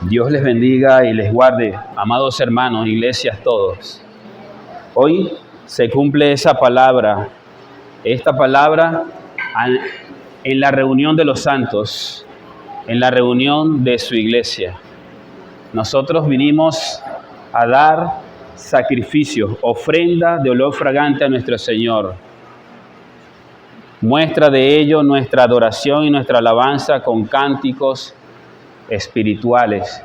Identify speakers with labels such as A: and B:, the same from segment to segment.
A: Dios les bendiga y les guarde, amados hermanos, iglesias todos. Hoy se cumple esta palabra en la reunión de los santos, en la reunión de su iglesia. Nosotros vinimos a dar sacrificios, ofrenda de olor fragante a nuestro Señor. Muestra de ello nuestra adoración y nuestra alabanza con cánticos espirituales,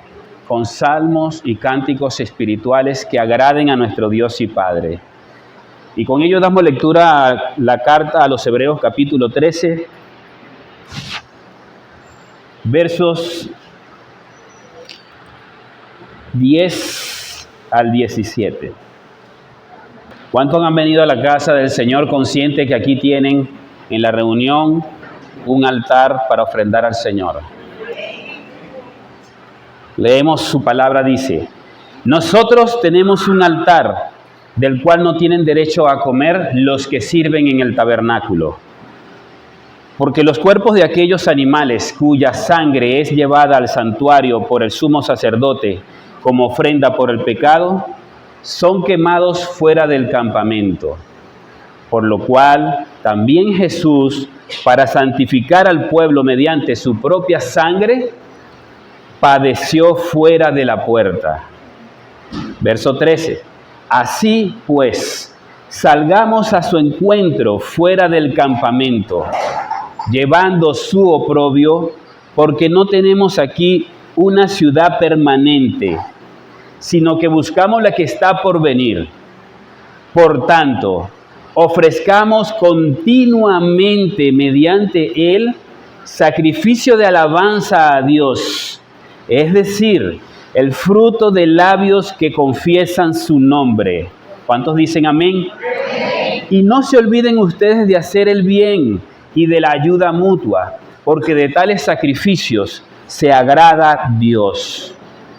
A: con salmos y cánticos espirituales que agraden a nuestro Dios y Padre. Y con ello damos lectura a la carta a los Hebreos capítulo 13, versos 10 al 17. ¿Cuántos han venido a la casa del Señor conscientes que aquí tienen en la reunión un altar para ofrendar al Señor? Leemos su palabra, dice: nosotros tenemos un altar del cual no tienen derecho a comer los que sirven en el tabernáculo. Porque los cuerpos de aquellos animales cuya sangre es llevada al santuario por el sumo sacerdote como ofrenda por el pecado, son quemados fuera del campamento. Por lo cual también Jesús, para santificar al pueblo mediante su propia sangre, padeció fuera de la puerta. Verso 13. Así pues, salgamos a su encuentro fuera del campamento, llevando su oprobio, porque no tenemos aquí una ciudad permanente, sino que buscamos la que está por venir. Por tanto, ofrezcamos continuamente mediante él sacrificio de alabanza a Dios, es decir, el fruto de labios que confiesan su nombre. ¿Cuántos dicen amén? Amén. Y no se olviden ustedes de hacer el bien y de la ayuda mutua, porque de tales sacrificios se agrada Dios.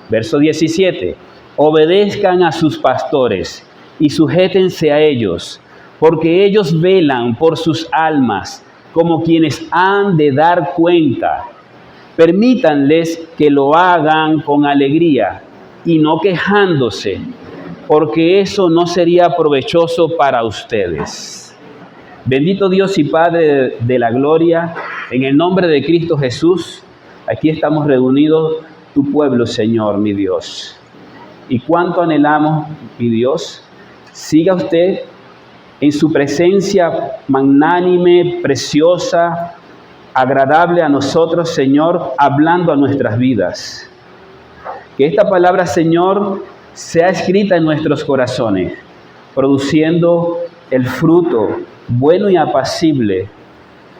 A: Verso 17. Obedezcan a sus pastores y sujétense a ellos, porque ellos velan por sus almas como quienes han de dar cuenta. Permítanles que lo hagan con alegría y no quejándose, porque eso no sería provechoso para ustedes. Bendito Dios y Padre de la gloria, en el nombre de Cristo Jesús, aquí estamos reunidos, tu pueblo, Señor, mi Dios. Y cuánto anhelamos, mi Dios, siga usted en su presencia magnánime, preciosa, agradable a nosotros, Señor, hablando a nuestras vidas. Que esta palabra, Señor, sea escrita en nuestros corazones, produciendo el fruto bueno y apacible,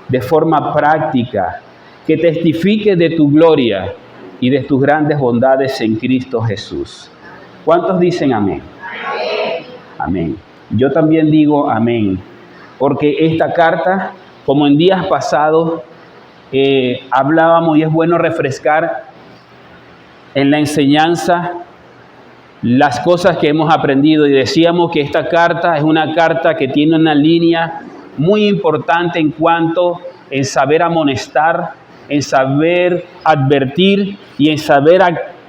A: de forma práctica, que testifique de tu gloria y de tus grandes bondades en Cristo Jesús. ¿Cuántos dicen amén? Amén. Amén. Yo también digo amén, porque esta carta, como en días pasados, hablábamos, y es bueno refrescar en la enseñanza las cosas que hemos aprendido, y decíamos que esta carta es una carta que tiene una línea muy importante en cuanto en saber amonestar, en saber advertir y en saber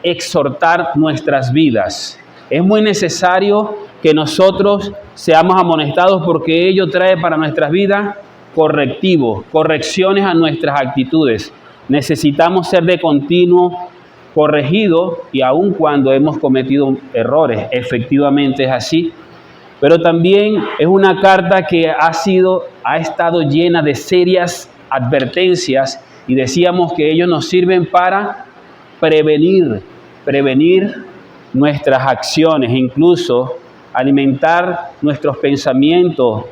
A: exhortar nuestras vidas. Es muy necesario que nosotros seamos amonestados, porque ello trae para nuestras vidas correctivos, correcciones a nuestras actitudes. Necesitamos ser de continuo corregidos, y aun cuando hemos cometido errores, efectivamente es así. Pero también es una carta que ha estado llena de serias advertencias, y decíamos que ellos nos sirven para prevenir nuestras acciones, incluso alimentar nuestros pensamientos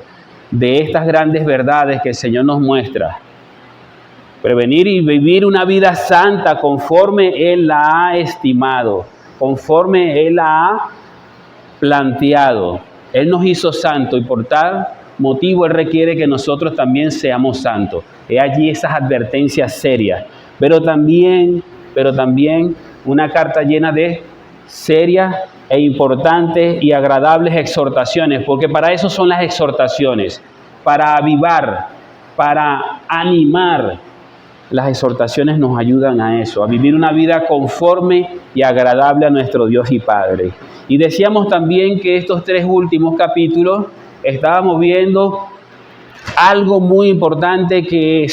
A: de estas grandes verdades que el Señor nos muestra. Prevenir y vivir una vida santa conforme Él la ha estimado, conforme Él la ha planteado. Él nos hizo santos, y por tal motivo Él requiere que nosotros también seamos santos. He allí esas advertencias serias, pero también una carta llena de serias e importantes y agradables exhortaciones, porque para eso son las exhortaciones, para avivar, para animar, las exhortaciones nos ayudan a eso, a vivir una vida conforme y agradable a nuestro Dios y Padre. Y decíamos también que estos 3 últimos capítulos estábamos viendo algo muy importante que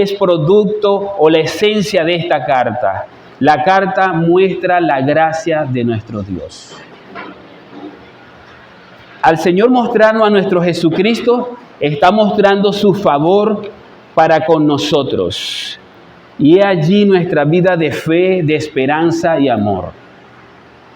A: es producto o la esencia de esta carta. La carta muestra la gracia de nuestro Dios. Al Señor mostrarnos a nuestro Jesucristo, está mostrando su favor para con nosotros. Y he allí nuestra vida de fe, de esperanza y amor.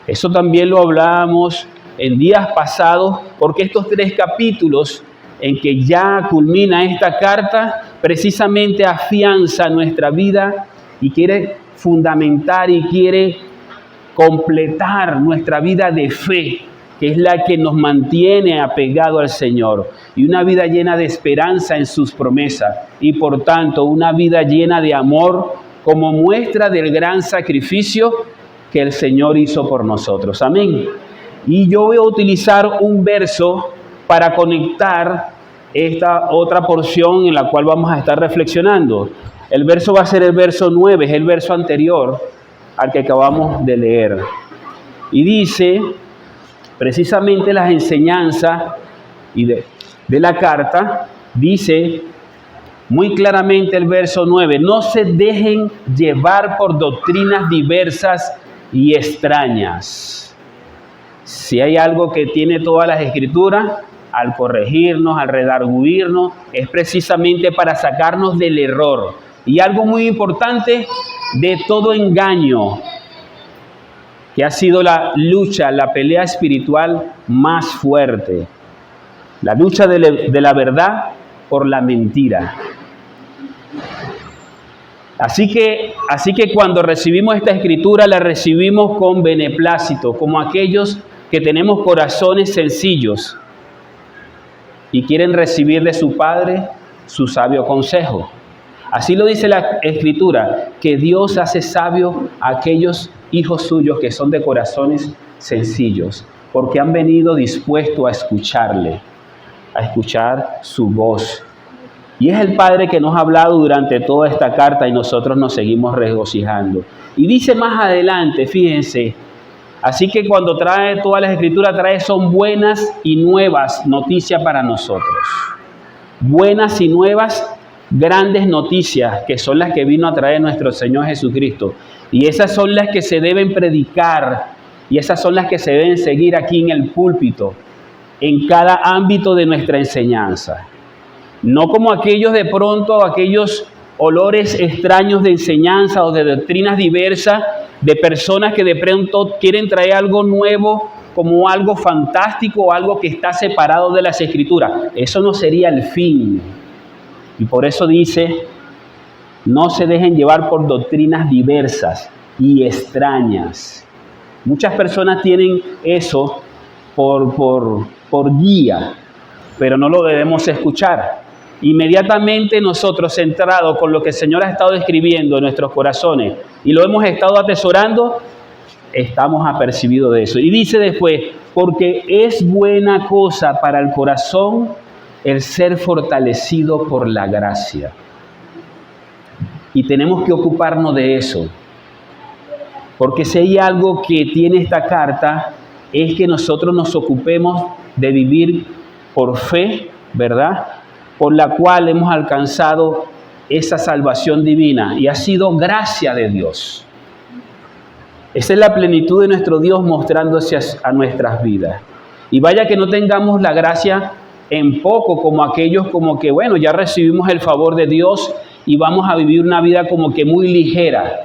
A: Eso también lo hablábamos en días pasados, porque estos 3 capítulos en que ya culmina esta carta, precisamente afianza nuestra vida y quiere fundamentar y quiere completar nuestra vida de fe, que es la que nos mantiene apegado al Señor, y una vida llena de esperanza en sus promesas, y por tanto una vida llena de amor como muestra del gran sacrificio que el Señor hizo por nosotros. Amén. Y yo voy a utilizar un verso para conectar esta otra porción en la cual vamos a estar reflexionando. El verso va a ser el verso 9, es el verso anterior al que acabamos de leer. Y dice, precisamente las enseñanzas de la carta, dice muy claramente el verso 9, no se dejen llevar por doctrinas diversas y extrañas. Si hay algo que tiene todas las escrituras, al corregirnos, al redarguirnos, es precisamente para sacarnos del error. Y algo muy importante, de todo engaño, que ha sido la lucha, la pelea espiritual más fuerte. La lucha de la verdad por la mentira. Así que cuando recibimos esta escritura, la recibimos con beneplácito, como aquellos que tenemos corazones sencillos y quieren recibir de su Padre su sabio consejo. Así lo dice la Escritura, que Dios hace sabio a aquellos hijos suyos que son de corazones sencillos, porque han venido dispuestos a escucharle, a escuchar su voz. Y es el Padre que nos ha hablado durante toda esta carta y nosotros nos seguimos regocijando. Y dice más adelante, fíjense, así que cuando trae todas las Escrituras, son buenas y nuevas noticias para nosotros. Buenas y nuevas, grandes noticias, que son las que vino a traer nuestro Señor Jesucristo. Y esas son las que se deben predicar, y esas son las que se deben seguir aquí en el púlpito, en cada ámbito de nuestra enseñanza. No como aquellos aquellos olores extraños de enseñanza o de doctrinas diversas, de personas que de pronto quieren traer algo nuevo, como algo fantástico o algo que está separado de las Escrituras. Eso no sería el fin. Y por eso dice, no se dejen llevar por doctrinas diversas y extrañas. Muchas personas tienen eso por guía, pero no lo debemos escuchar. Inmediatamente nosotros, centrados con lo que el Señor ha estado escribiendo en nuestros corazones y lo hemos estado atesorando, estamos apercibidos de eso. Y dice después, porque es buena cosa para el corazón el ser fortalecido por la gracia. Y tenemos que ocuparnos de eso. Porque si hay algo que tiene esta carta, es que nosotros nos ocupemos de vivir por fe, ¿verdad?, por la cual hemos alcanzado esa salvación divina, y ha sido gracia de Dios. Esa es la plenitud de nuestro Dios mostrándose a nuestras vidas. Y vaya que no tengamos la gracia en poco, como aquellos como que, bueno, ya recibimos el favor de Dios y vamos a vivir una vida como que muy ligera.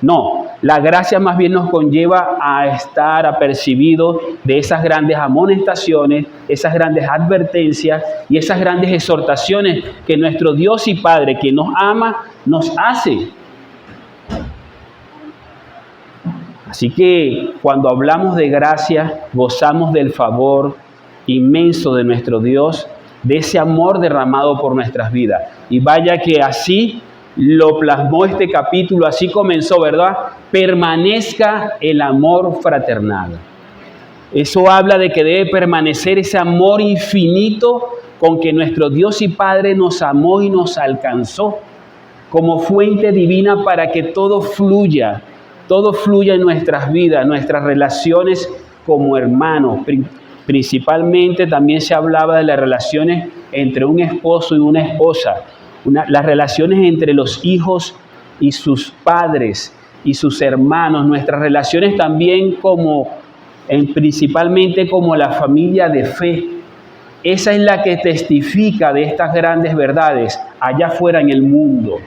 A: No, la gracia más bien nos conlleva a estar apercibidos de esas grandes amonestaciones, esas grandes advertencias y esas grandes exhortaciones que nuestro Dios y Padre, que nos ama, nos hace. Así que cuando hablamos de gracia, gozamos del favor inmenso de nuestro Dios, de ese amor derramado por nuestras vidas. Y vaya que así lo plasmó este capítulo, así comenzó, ¿verdad? Permanezca el amor fraternal. Eso habla de que debe permanecer ese amor infinito con que nuestro Dios y Padre nos amó y nos alcanzó. como fuente divina para que todo fluya en nuestras vidas, nuestras relaciones como hermanos. Principalmente también se hablaba de las relaciones entre un esposo y una esposa, las relaciones entre los hijos y sus padres y sus hermanos, nuestras relaciones también principalmente como la familia de fe. Esa es la que testifica de estas grandes verdades allá afuera en el mundo.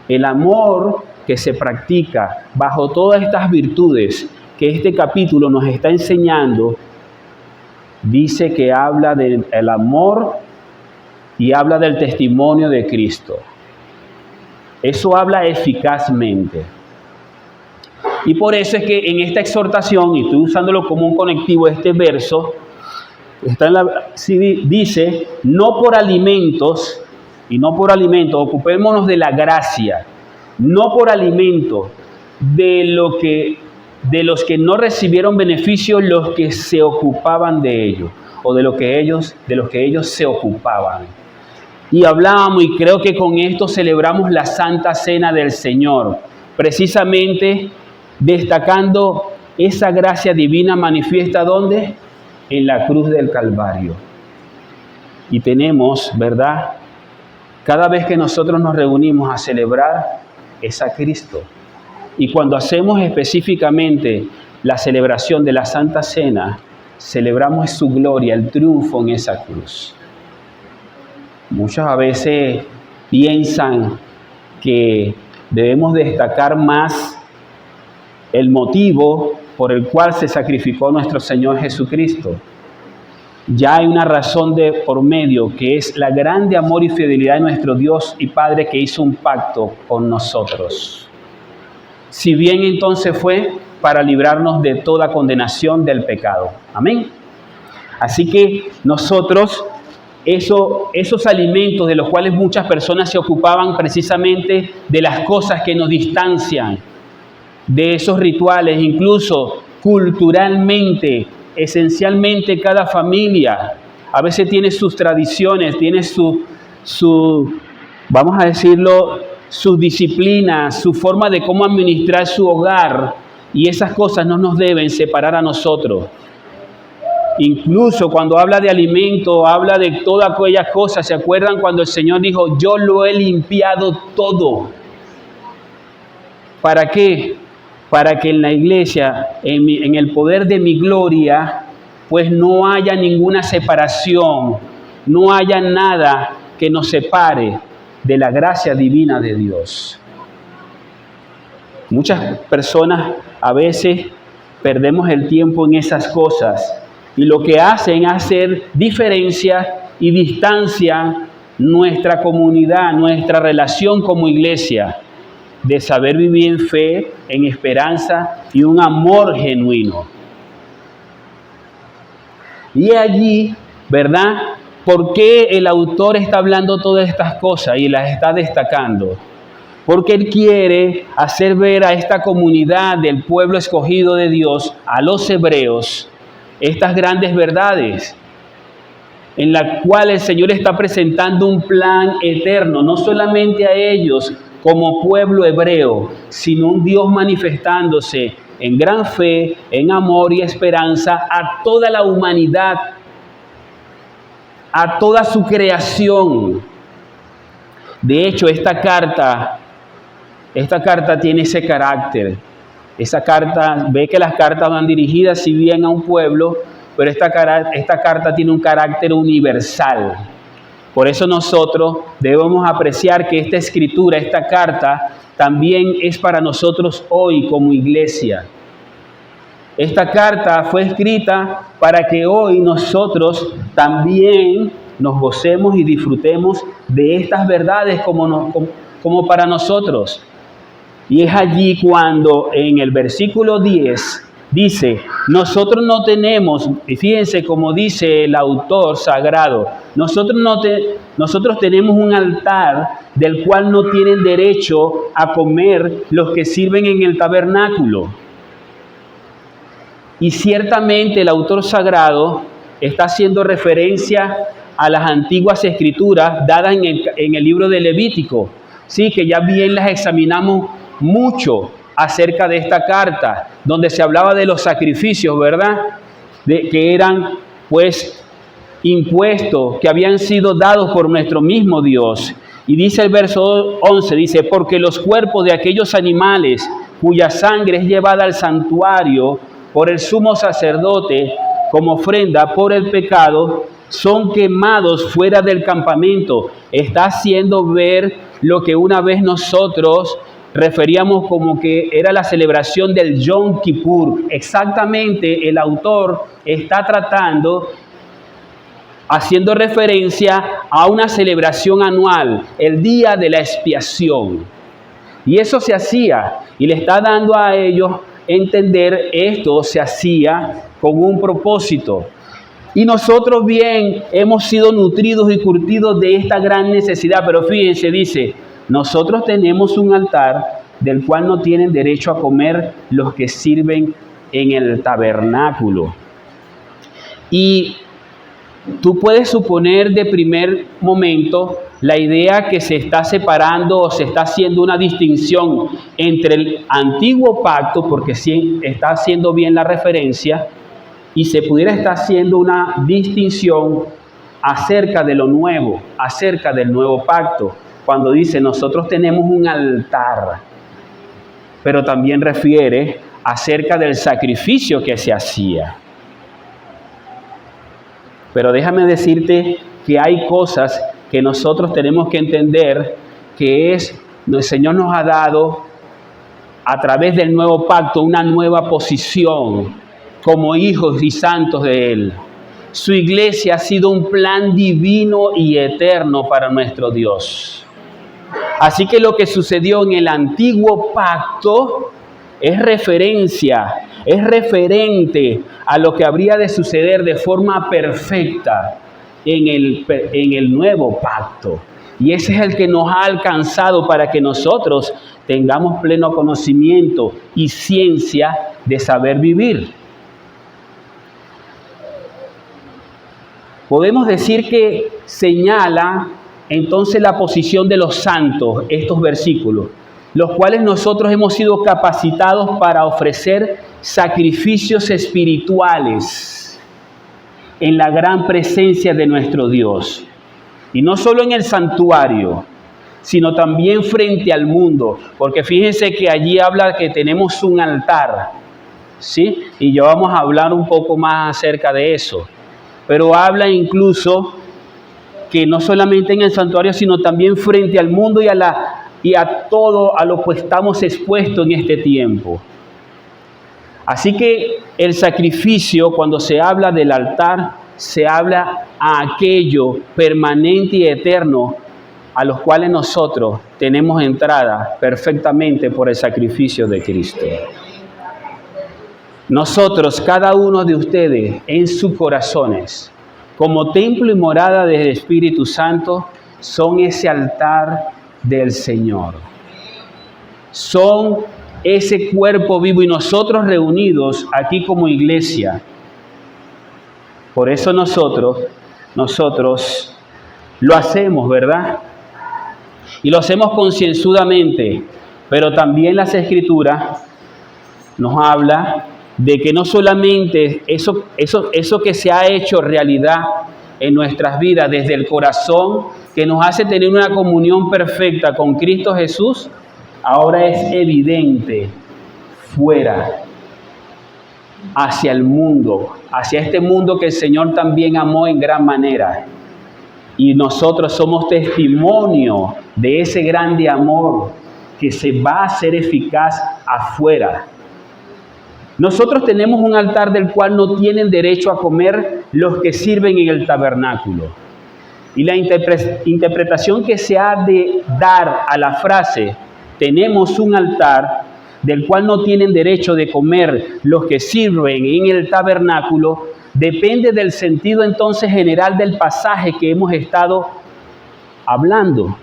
A: El amor que se practica bajo todas estas virtudes que este capítulo nos está enseñando, dice que habla del amor y habla del testimonio de Cristo. Eso habla eficazmente. Y por eso es que en esta exhortación, y estoy usándolo como un conectivo, este verso, dice, no por alimentos, ocupémonos de la gracia, no por alimento, de los que no recibieron beneficio, los que se ocupaban de ello, o de los que ellos se ocupaban. Y hablábamos, y creo que con esto celebramos la Santa Cena del Señor, precisamente destacando esa gracia divina manifiesta, ¿dónde? En la cruz del Calvario. Y tenemos, ¿verdad? Cada vez que nosotros nos reunimos a celebrar, es a Cristo. Y cuando hacemos específicamente la celebración de la Santa Cena, celebramos su gloria, el triunfo en esa cruz. Muchos a veces piensan que debemos destacar más el motivo por el cual se sacrificó nuestro Señor Jesucristo. Ya hay una razón de por medio, que es la grande amor y fidelidad de nuestro Dios y Padre, que hizo un pacto con nosotros. Si bien entonces fue para librarnos de toda condenación del pecado. Amén. Así que nosotros, esos alimentos de los cuales muchas personas se ocupaban, precisamente de las cosas que nos distancian, de esos rituales, incluso culturalmente, esencialmente cada familia a veces tiene sus tradiciones, tiene vamos a decirlo, su disciplina, su forma de cómo administrar su hogar, y esas cosas no nos deben separar a nosotros. Incluso cuando habla de alimento, habla de todas aquellas cosas. ¿Se acuerdan cuando el Señor dijo, yo lo he limpiado todo? ¿Para qué? Para que en la iglesia, en el poder de mi gloria, pues no haya ninguna separación, no haya nada que nos separe de la gracia divina de Dios. Muchas personas a veces perdemos el tiempo en esas cosas y lo que hacen es hacer diferencia y distancia nuestra comunidad, nuestra relación como iglesia, de saber vivir en fe, en esperanza y un amor genuino. Y allí, ¿verdad? ¿Por qué el autor está hablando todas estas cosas y las está destacando? Porque él quiere hacer ver a esta comunidad del pueblo escogido de Dios, a los hebreos, estas grandes verdades, en la cual el Señor está presentando un plan eterno, no solamente a ellos como pueblo hebreo, sino un Dios manifestándose en gran fe, en amor y esperanza a toda la humanidad, a toda su creación. De hecho, esta carta tiene ese carácter. Esa carta, ve que las cartas van dirigidas si bien a un pueblo, pero esta carta tiene un carácter universal. Por eso nosotros debemos apreciar que esta escritura, esta carta, también es para nosotros hoy como iglesia. Esta carta fue escrita para que hoy nosotros también nos gocemos y disfrutemos de estas verdades como para nosotros. Y es allí cuando en el versículo 10 dice, nosotros no tenemos, y fíjense como dice el autor sagrado, nosotros tenemos un altar del cual no tienen derecho a comer los que sirven en el tabernáculo. Y ciertamente el autor sagrado está haciendo referencia a las antiguas escrituras dadas en el libro de Levítico. Sí, que ya bien las examinamos mucho acerca de esta carta, donde se hablaba de los sacrificios, ¿verdad? Que eran, pues, impuestos que habían sido dados por nuestro mismo Dios. Y dice el verso 11, dice, porque los cuerpos de aquellos animales cuya sangre es llevada al santuario por el sumo sacerdote como ofrenda por el pecado, son quemados fuera del campamento. Está haciendo ver lo que una vez nosotros referíamos como que era la celebración del Yom Kippur. Exactamente, el autor está tratando, haciendo referencia a una celebración anual, el día de la expiación. Y eso se hacía, y le está dando a ellos entender, esto se hacía con un propósito. Y nosotros bien hemos sido nutridos y curtidos de esta gran necesidad, pero fíjense, dice, nosotros tenemos un altar del cual no tienen derecho a comer los que sirven en el tabernáculo. Y tú puedes suponer de primer momento la idea que se está separando o se está haciendo una distinción entre el antiguo pacto, porque sí está haciendo bien la referencia, y se pudiera estar haciendo una distinción acerca de lo nuevo, acerca del nuevo pacto, cuando dice nosotros tenemos un altar, pero también refiere acerca del sacrificio que se hacía. Pero déjame decirte que hay cosas que nosotros tenemos que entender, que es, el Señor nos ha dado a través del nuevo pacto una nueva posición como hijos y santos de Él. Su iglesia ha sido un plan divino y eterno para nuestro Dios. Así que lo que sucedió en el antiguo pacto es referencia, es referente a lo que habría de suceder de forma perfecta en el nuevo pacto. Y ese es el que nos ha alcanzado para que nosotros tengamos pleno conocimiento y ciencia de saber vivir. Podemos decir que señala entonces la posición de los santos, estos versículos, los cuales nosotros hemos sido capacitados para ofrecer sacrificios espirituales en la gran presencia de nuestro Dios. Y no solo en el santuario, sino también frente al mundo, porque fíjense que allí habla que tenemos un altar, ¿sí? Y ya vamos a hablar un poco más acerca de eso. Pero habla incluso que no solamente en el santuario, sino también frente al mundo y a todo a lo que estamos expuestos en este tiempo. Así que el sacrificio, cuando se habla del altar, se habla a aquello permanente y eterno a los cuales nosotros tenemos entrada perfectamente por el sacrificio de Cristo. Nosotros, cada uno de ustedes, en sus corazones, como templo y morada del Espíritu Santo, son ese altar del Señor. Son ese cuerpo vivo y nosotros reunidos aquí como iglesia. Por eso nosotros lo hacemos, ¿verdad? Y lo hacemos concienzudamente, pero también las Escrituras nos habla de que no solamente eso que se ha hecho realidad en nuestras vidas desde el corazón, que nos hace tener una comunión perfecta con Cristo Jesús, ahora es evidente fuera, hacia el mundo, hacia este mundo que el Señor también amó en gran manera. Y nosotros somos testimonio de ese grande amor que se va a hacer eficaz afuera. Nosotros tenemos un altar del cual no tienen derecho a comer los que sirven en el tabernáculo. Y la interpretación que se ha de dar a la frase, tenemos un altar del cual no tienen derecho de comer los que sirven en el tabernáculo, depende del sentido entonces general del pasaje que hemos estado hablando.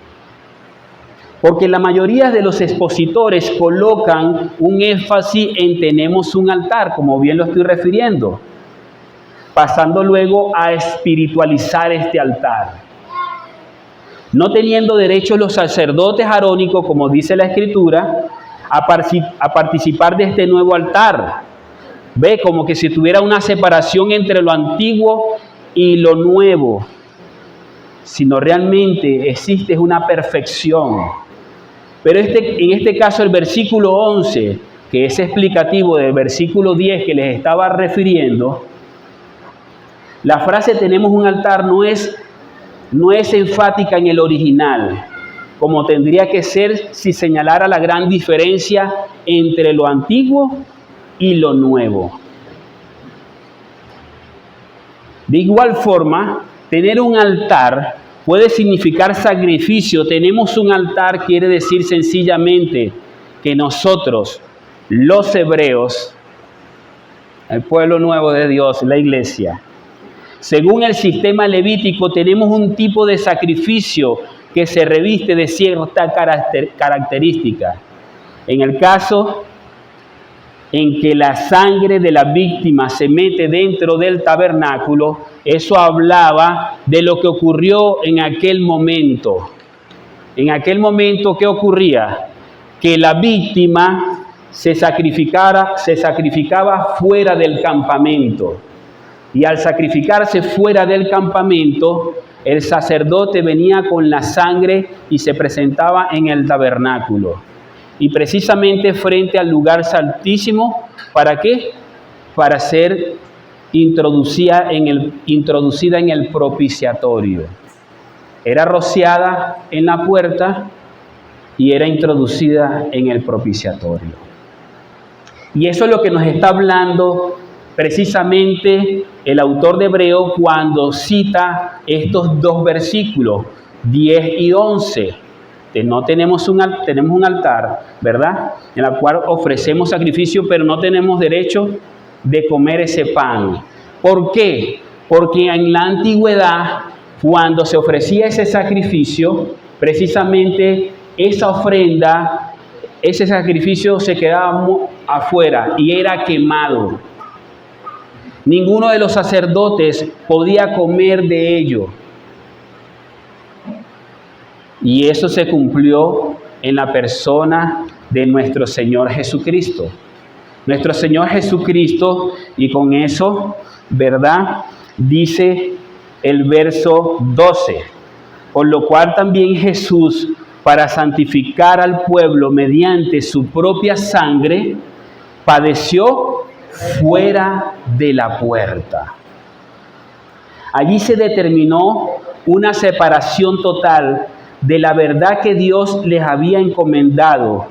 A: Porque la mayoría de los expositores colocan un énfasis en tenemos un altar, como bien lo estoy refiriendo. pasando luego a espiritualizar este altar. No teniendo derecho los sacerdotes arónicos, como dice la Escritura, a participar de este nuevo altar. Ve, como que si tuviera una separación entre lo antiguo y lo nuevo, sino realmente existe una perfección. Pero en este caso el versículo 11, que es explicativo del versículo 10 que les estaba refiriendo, la frase tenemos un altar no es enfática en el original, como tendría que ser si señalara la gran diferencia entre lo antiguo y lo nuevo. De igual forma, tener un altar puede significar sacrificio. Tenemos un altar quiere decir sencillamente que nosotros, los hebreos, el pueblo nuevo de Dios, la iglesia, según el sistema levítico, tenemos un tipo de sacrificio que se reviste de cierta característica. En el caso en que la sangre de la víctima se mete dentro del tabernáculo, eso hablaba de lo que ocurrió en aquel momento. En aquel momento, ¿qué ocurría? Que la víctima se sacrificaba fuera del campamento. Y al sacrificarse fuera del campamento, el sacerdote venía con la sangre y se presentaba en el tabernáculo. Y precisamente frente al lugar santísimo, ¿para qué? Para ser introducida en el propiciatorio. Era rociada en la puerta y era introducida en el propiciatorio. Y eso es lo que nos está hablando precisamente el autor de Hebreo cuando cita estos dos versículos, 10 y 11. Tenemos un altar, ¿verdad? En el cual ofrecemos sacrificio, pero no tenemos derecho de comer ese pan. ¿Por qué? Porque en la antigüedad, cuando se ofrecía ese sacrificio, precisamente esa ofrenda, ese sacrificio se quedaba afuera y era quemado. Ninguno de los sacerdotes podía comer de ello. Y eso se cumplió en la persona de nuestro Señor Jesucristo. Nuestro Señor Jesucristo, y con eso, ¿verdad? Dice el verso 12, por lo cual también Jesús, para santificar al pueblo mediante su propia sangre, padeció fuera de la puerta. Allí se determinó una separación total de la verdad que Dios les había encomendado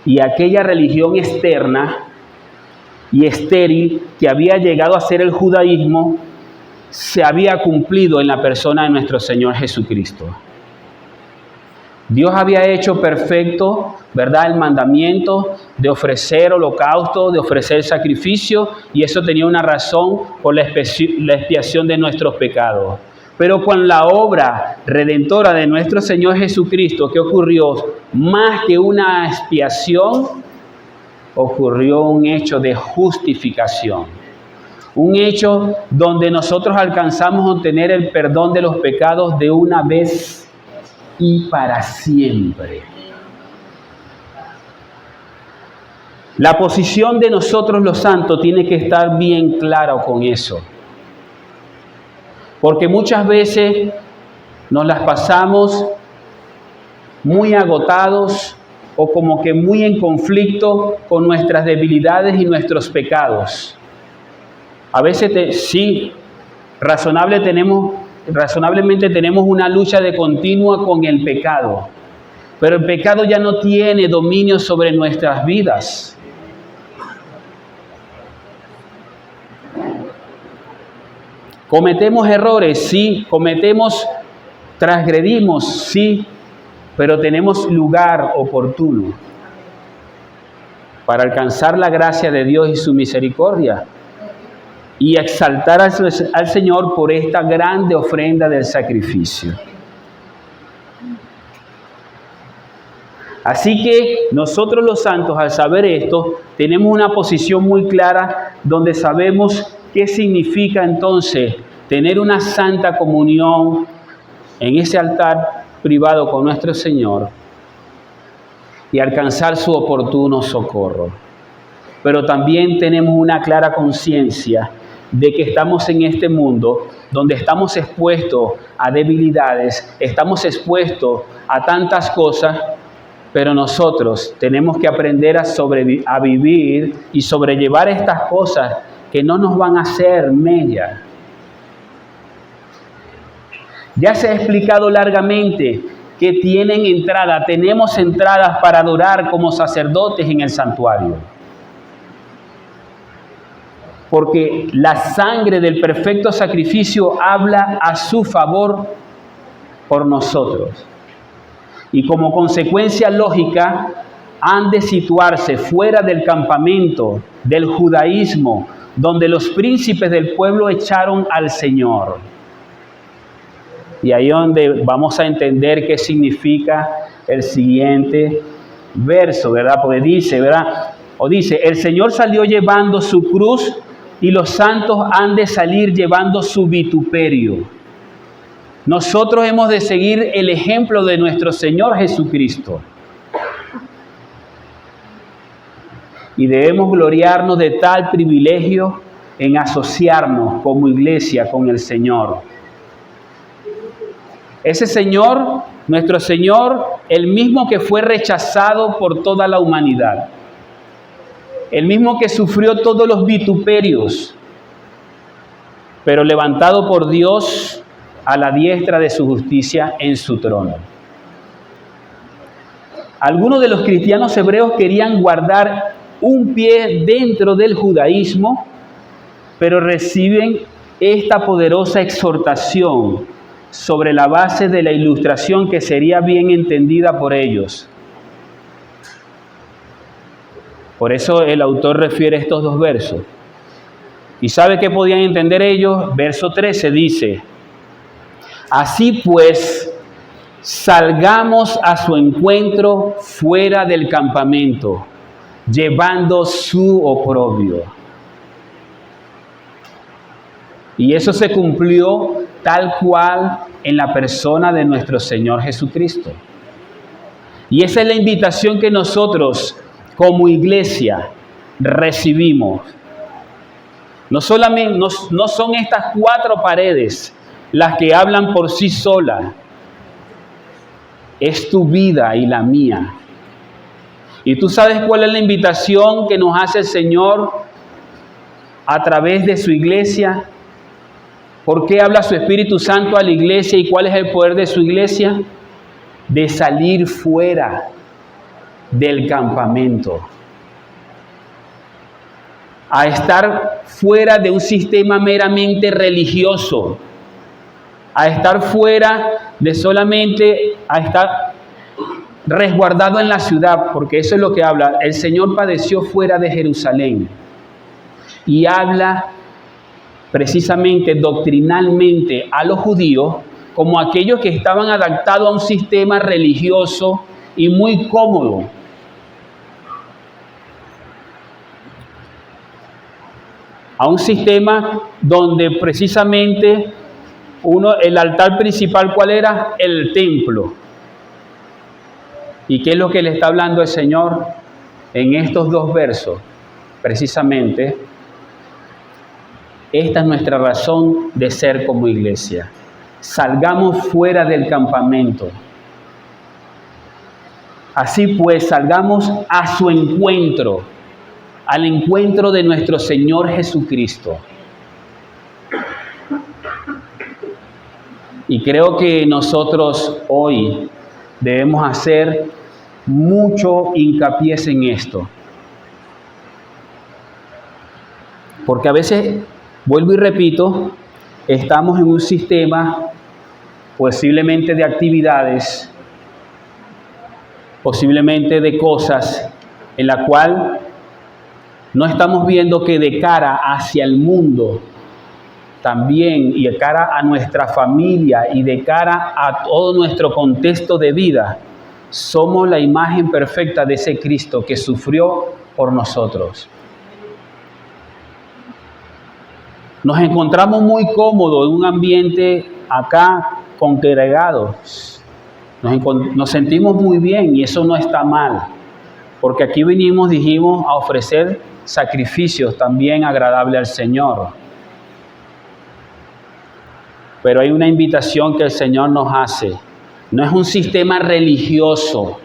A: y aquella religión externa y estéril que había llegado a ser el judaísmo se había cumplido en la persona de nuestro Señor Jesucristo. Dios había hecho perfecto, ¿verdad?, el mandamiento de ofrecer holocausto, de ofrecer sacrificio, y eso tenía una razón por la expiación de nuestros pecados. Pero con la obra redentora de nuestro Señor Jesucristo, ¿qué ocurrió? Más que una expiación, ocurrió un hecho de justificación. Un hecho donde nosotros alcanzamos a obtener el perdón de los pecados de una vez y para siempre. La posición de nosotros los santos tiene que estar bien clara con eso. Porque muchas veces nos las pasamos muy agotados o como que muy en conflicto con nuestras debilidades y nuestros pecados. A veces sí, razonablemente tenemos una lucha de continua con el pecado, pero el pecado ya no tiene dominio sobre nuestras vidas. Cometemos errores, sí, transgredimos, sí, pero tenemos lugar oportuno para alcanzar la gracia de Dios y su misericordia y exaltar al Señor por esta grande ofrenda del sacrificio. Así que nosotros los santos, al saber esto, tenemos una posición muy clara donde sabemos ¿qué significa entonces tener una santa comunión en ese altar privado con nuestro Señor y alcanzar su oportuno socorro? Pero también tenemos una clara conciencia de que estamos en este mundo donde estamos expuestos a debilidades, estamos expuestos a tantas cosas, pero nosotros tenemos que aprender a vivir y sobrellevar estas cosas que no nos van a hacer mella. Ya se ha explicado largamente que tenemos entradas para adorar como sacerdotes en el santuario. Porque la sangre del perfecto sacrificio habla a su favor por nosotros. Y como consecuencia lógica, han de situarse fuera del campamento del judaísmo, donde los príncipes del pueblo echaron al Señor. Y ahí es donde vamos a entender qué significa el siguiente verso, ¿verdad? Porque dice, ¿verdad? O dice, el Señor salió llevando su cruz y los santos han de salir llevando su vituperio. Nosotros hemos de seguir el ejemplo de nuestro Señor Jesucristo. Y debemos gloriarnos de tal privilegio en asociarnos como iglesia con el Señor. Ese Señor, nuestro Señor, el mismo que fue rechazado por toda la humanidad. El mismo que sufrió todos los vituperios, pero levantado por Dios a la diestra de su justicia en su trono. Algunos de los cristianos hebreos querían guardar un pie dentro del judaísmo, pero reciben esta poderosa exhortación sobre la base de la ilustración que sería bien entendida por ellos. Por eso el autor refiere estos dos versos. ¿Y sabe qué podían entender ellos? Verso 13 dice, así pues, salgamos a su encuentro fuera del campamento, llevando su oprobio. Y eso se cumplió tal cual en la persona de nuestro Señor Jesucristo. Y esa es la invitación que nosotros como iglesia recibimos. No son estas 4 paredes las que hablan por sí solas. Es tu vida y la mía. ¿Y tú sabes cuál es la invitación que nos hace el Señor a través de su iglesia? ¿Por qué habla su Espíritu Santo a la iglesia y cuál es el poder de su iglesia? De salir fuera del campamento, a estar fuera de un sistema meramente religioso, a estar fuera de solamente a estar resguardado en la ciudad, porque eso es lo que habla. El Señor padeció fuera de Jerusalén y habla precisamente doctrinalmente a los judíos como aquellos que estaban adaptados a un sistema religioso y muy cómodo. A un sistema donde precisamente el altar principal, ¿cuál era? El templo. ¿Y qué es lo que le está hablando el Señor en estos 2 versos? Precisamente, esta es nuestra razón de ser como iglesia. Salgamos fuera del campamento. Así pues, salgamos a su encuentro, al encuentro de nuestro Señor Jesucristo. Y creo que nosotros hoy debemos hacer mucho hincapié en esto. Porque a veces, vuelvo y repito, estamos en un sistema posiblemente de actividades, posiblemente de cosas en la cual no estamos viendo que de cara hacia el mundo también y de cara a nuestra familia y de cara a todo nuestro contexto de vida, somos la imagen perfecta de ese Cristo que sufrió por nosotros. Nos encontramos muy cómodos en un ambiente acá congregados. Nos sentimos muy bien y eso no está mal. Porque aquí dijimos, a ofrecer sacrificios también agradables al Señor. Pero hay una invitación que el Señor nos hace. No es un sistema religioso,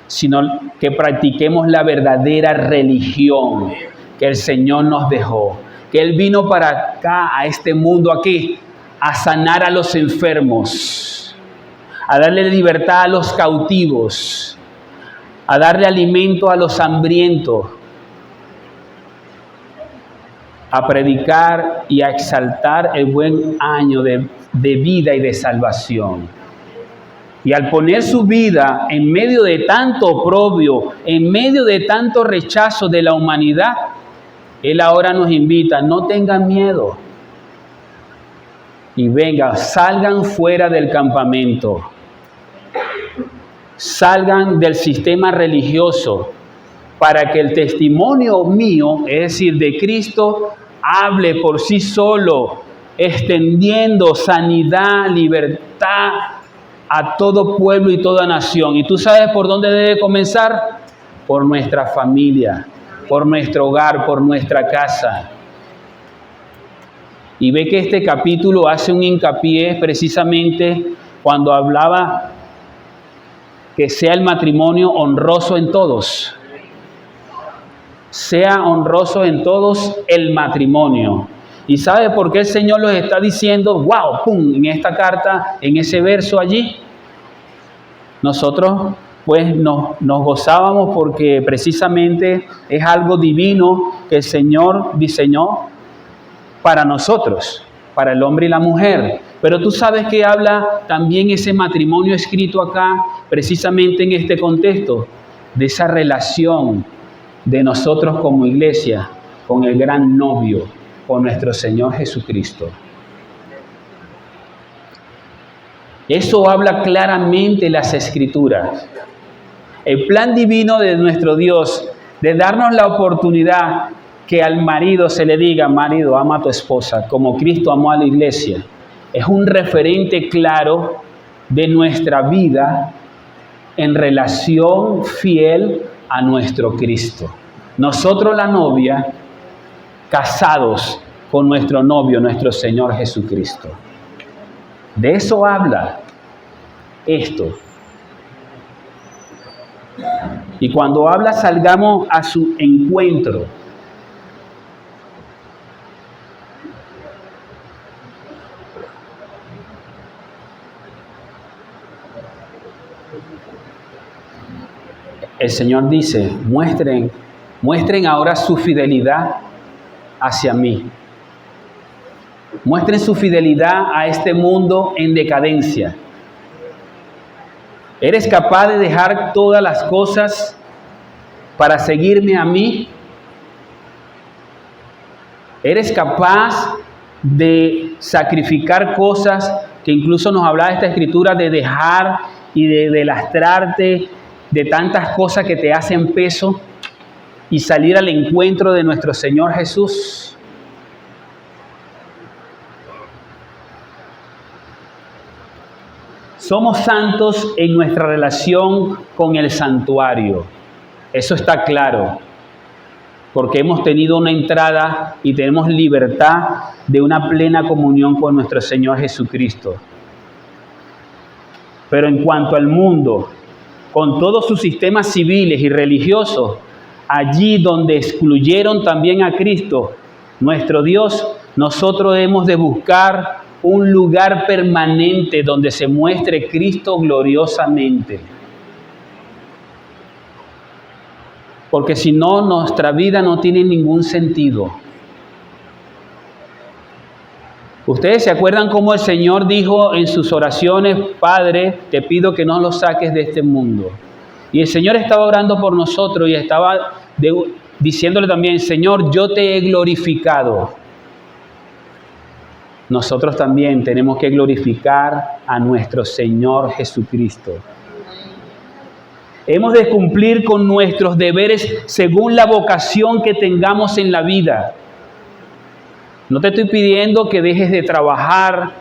A: sino que practiquemos la verdadera religión que el Señor nos dejó. Que Él vino para acá, a este mundo aquí, a sanar a los enfermos, a darle libertad a los cautivos, a darle alimento a los hambrientos, a predicar y a exaltar el buen año de vida y de salvación. Y al poner su vida en medio de tanto oprobio, en medio de tanto rechazo de la humanidad, Él ahora nos invita, no tengan miedo. Y vengan, salgan fuera del campamento. Salgan del sistema religioso para que el testimonio mío, es decir, de Cristo, hable por sí solo, extendiendo sanidad, libertad a todo pueblo y toda nación. ¿Y tú sabes por dónde debe comenzar? Por nuestra familia, por nuestro hogar, por nuestra casa. Y ve que este capítulo hace un hincapié precisamente cuando hablaba que sea el matrimonio honroso en todos. Sea honroso en todos el matrimonio. ¿Y sabe por qué el Señor los está diciendo, wow, pum, en esta carta, en ese verso allí? Nosotros pues nos gozábamos porque precisamente es algo divino que el Señor diseñó para nosotros, para el hombre y la mujer. Pero tú sabes que habla también ese matrimonio escrito acá, precisamente en este contexto, de esa relación de nosotros como iglesia, con el gran novio, con nuestro Señor Jesucristo. Eso habla claramente las Escrituras. El plan divino de nuestro Dios, de darnos la oportunidad que al marido se le diga, marido, ama a tu esposa, como Cristo amó a la iglesia, es un referente claro de nuestra vida en relación fiel a nuestro Cristo. Nosotros la novia, casados con nuestro novio, nuestro Señor Jesucristo. De eso habla esto. Y cuando habla, salgamos a su encuentro. El Señor dice, muestren ahora su fidelidad hacia mí. Muestren su fidelidad a este mundo en decadencia. ¿Eres capaz de dejar todas las cosas para seguirme a mí? ¿Eres capaz de sacrificar cosas que incluso nos hablaba esta escritura de dejar y de lastrarte de tantas cosas que te hacen peso y salir al encuentro de nuestro Señor Jesús? Somos santos en nuestra relación con el santuario. Eso está claro. Porque hemos tenido una entrada y tenemos libertad de una plena comunión con nuestro Señor Jesucristo. Pero en cuanto al mundo, con todos sus sistemas civiles y religiosos, allí donde excluyeron también a Cristo, nuestro Dios, nosotros hemos de buscar un lugar permanente donde se muestre Cristo gloriosamente. Porque si no, nuestra vida no tiene ningún sentido. Ustedes se acuerdan cómo el Señor dijo en sus oraciones, Padre, te pido que no los saques de este mundo. Y el Señor estaba orando por nosotros y estaba diciéndole también, Señor, yo te he glorificado. Nosotros también tenemos que glorificar a nuestro Señor Jesucristo. Hemos de cumplir con nuestros deberes según la vocación que tengamos en la vida. No te estoy pidiendo que dejes de trabajar.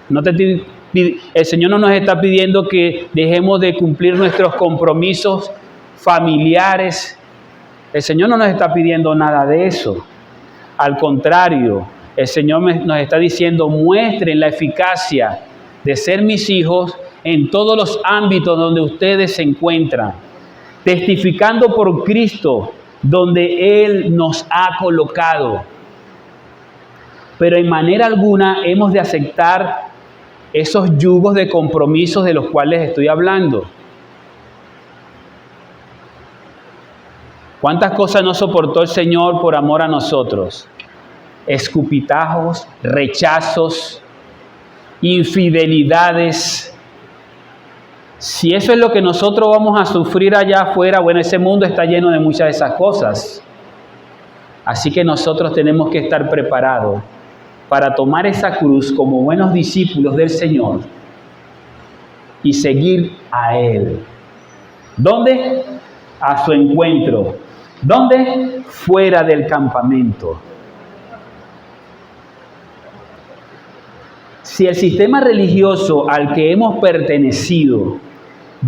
A: El Señor no nos está pidiendo que dejemos de cumplir nuestros compromisos familiares. El Señor no nos está pidiendo nada de eso. Al contrario, el Señor nos está diciendo: muestren la eficacia de ser mis hijos en todos los ámbitos donde ustedes se encuentran, testificando por Cristo donde Él nos ha colocado. Pero en manera alguna hemos de aceptar esos yugos de compromisos de los cuales estoy hablando. ¿Cuántas cosas no soportó el Señor por amor a nosotros? Escupitajos, rechazos, infidelidades. Si eso es lo que nosotros vamos a sufrir allá afuera, bueno, ese mundo está lleno de muchas de esas cosas. Así que nosotros tenemos que estar preparados para tomar esa cruz como buenos discípulos del Señor y seguir a Él. ¿Dónde? A su encuentro. ¿Dónde? Fuera del campamento. Si el sistema religioso al que hemos pertenecido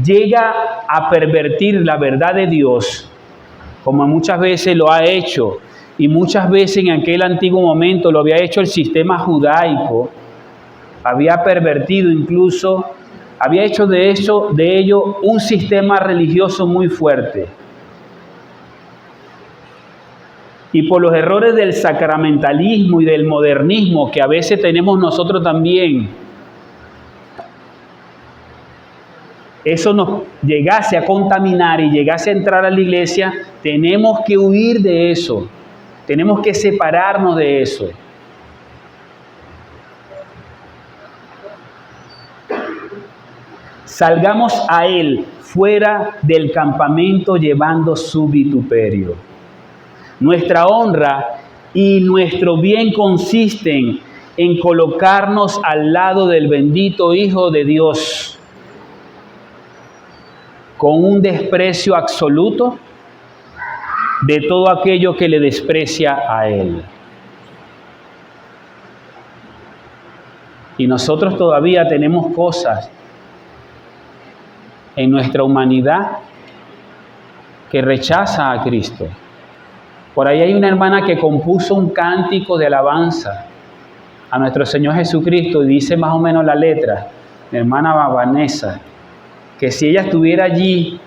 A: llega a pervertir la verdad de Dios, como muchas veces lo ha hecho, y muchas veces en aquel antiguo momento lo había hecho el sistema judaico, había pervertido incluso, había hecho de ello un sistema religioso muy fuerte. Y por los errores del sacramentalismo y del modernismo que a veces tenemos nosotros también, eso nos llegase a contaminar y llegase a entrar a la iglesia, tenemos que huir de eso. Tenemos que separarnos de eso. Salgamos a Él fuera del campamento llevando su vituperio. Nuestra honra y nuestro bien consisten en colocarnos al lado del bendito Hijo de Dios, con un desprecio absoluto de todo aquello que le desprecia a Él. Y nosotros todavía tenemos cosas en nuestra humanidad que rechaza a Cristo. Por ahí hay una hermana que compuso un cántico de alabanza a nuestro Señor Jesucristo y dice más o menos la letra, mi hermana Vanessa, que si ella estuviera allí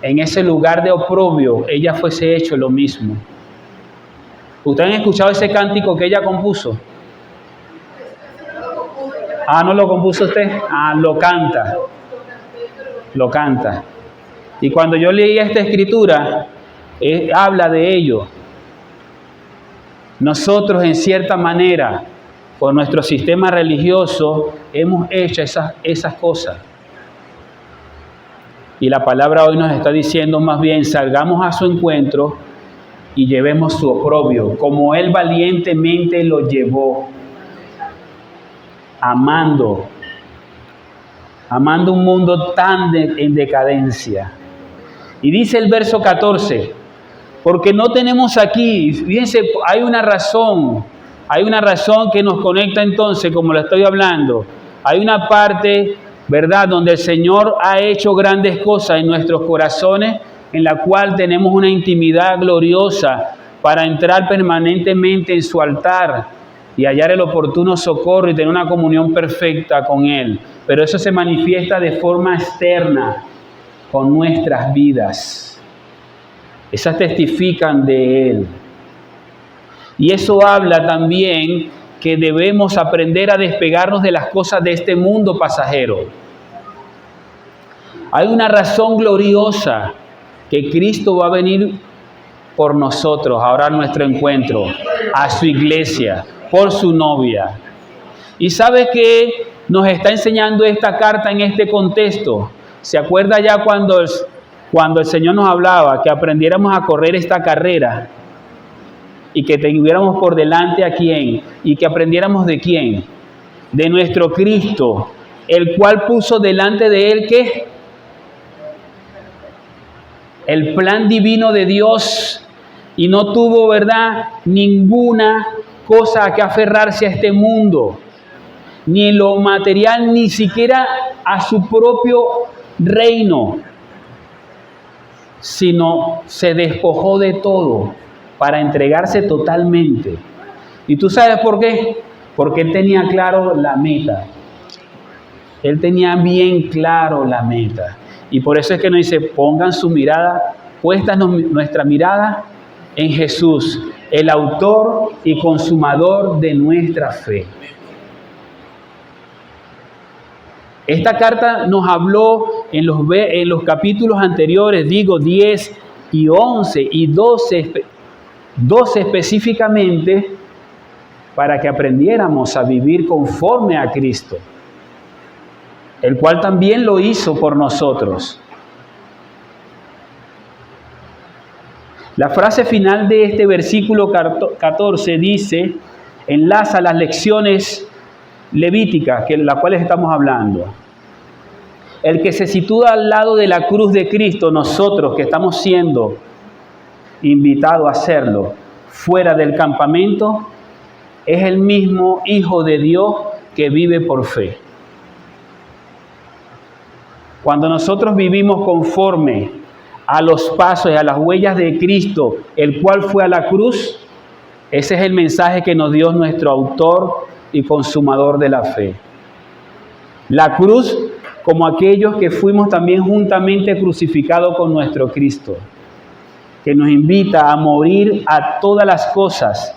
A: en ese lugar de oprobio, ella fuese hecho lo mismo. ¿Ustedes han escuchado ese cántico que ella compuso? Ah, ¿no lo compuso usted? Ah, lo canta. Lo canta. Y cuando yo leí esta escritura, habla de ello. Nosotros, en cierta manera, por nuestro sistema religioso, hemos hecho esas cosas. Y la palabra hoy nos está diciendo más bien, salgamos a su encuentro y llevemos su oprobio, como Él valientemente lo llevó, amando un mundo tan en decadencia. Y dice el verso 14, porque no tenemos aquí, fíjense, hay una razón que nos conecta entonces, como lo estoy hablando. Hay una parte, ¿verdad?, donde el Señor ha hecho grandes cosas en nuestros corazones, en la cual tenemos una intimidad gloriosa para entrar permanentemente en su altar y hallar el oportuno socorro y tener una comunión perfecta con Él. Pero eso se manifiesta de forma externa con nuestras vidas. Esas testifican de Él. Y eso habla también que debemos aprender a despegarnos de las cosas de este mundo pasajero. Hay una razón gloriosa que Cristo va a venir por nosotros, ahora a nuestro encuentro, a su iglesia, por su novia. ¿Y sabe qué nos está enseñando esta carta en este contexto? ¿Se acuerda ya cuando el Señor nos hablaba que aprendiéramos a correr esta carrera? Y que tuviéramos por delante a quién, y que aprendiéramos de quién, de nuestro Cristo, el cual puso delante de Él, ¿qué? El plan divino de Dios, y no tuvo, ¿verdad?, ninguna cosa a que aferrarse a este mundo, ni en lo material, ni siquiera a su propio reino, sino se despojó de todo para entregarse totalmente. ¿Y tú sabes por qué? Porque él tenía claro la meta. Él tenía bien claro la meta. Y por eso es que nos dice, pongan su mirada, puesta nuestra mirada en Jesús, el autor y consumador de nuestra fe. Esta carta nos habló en los capítulos anteriores, 10 y 11 y 12 específicamente, para que aprendiéramos a vivir conforme a Cristo, el cual también lo hizo por nosotros. La frase final de este versículo 14 dice, enlaza las lecciones levíticas, que las cuales estamos hablando. El que se sitúa al lado de la cruz de Cristo, nosotros que estamos siendo invitados a hacerlo fuera del campamento, es el mismo Hijo de Dios que vive por fe. Cuando nosotros vivimos conforme a los pasos y a las huellas de Cristo, el cual fue a la cruz, ese es el mensaje que nos dio nuestro autor y consumador de la fe. La cruz como aquellos que fuimos también juntamente crucificados con nuestro Cristo, que nos invita a morir a todas las cosas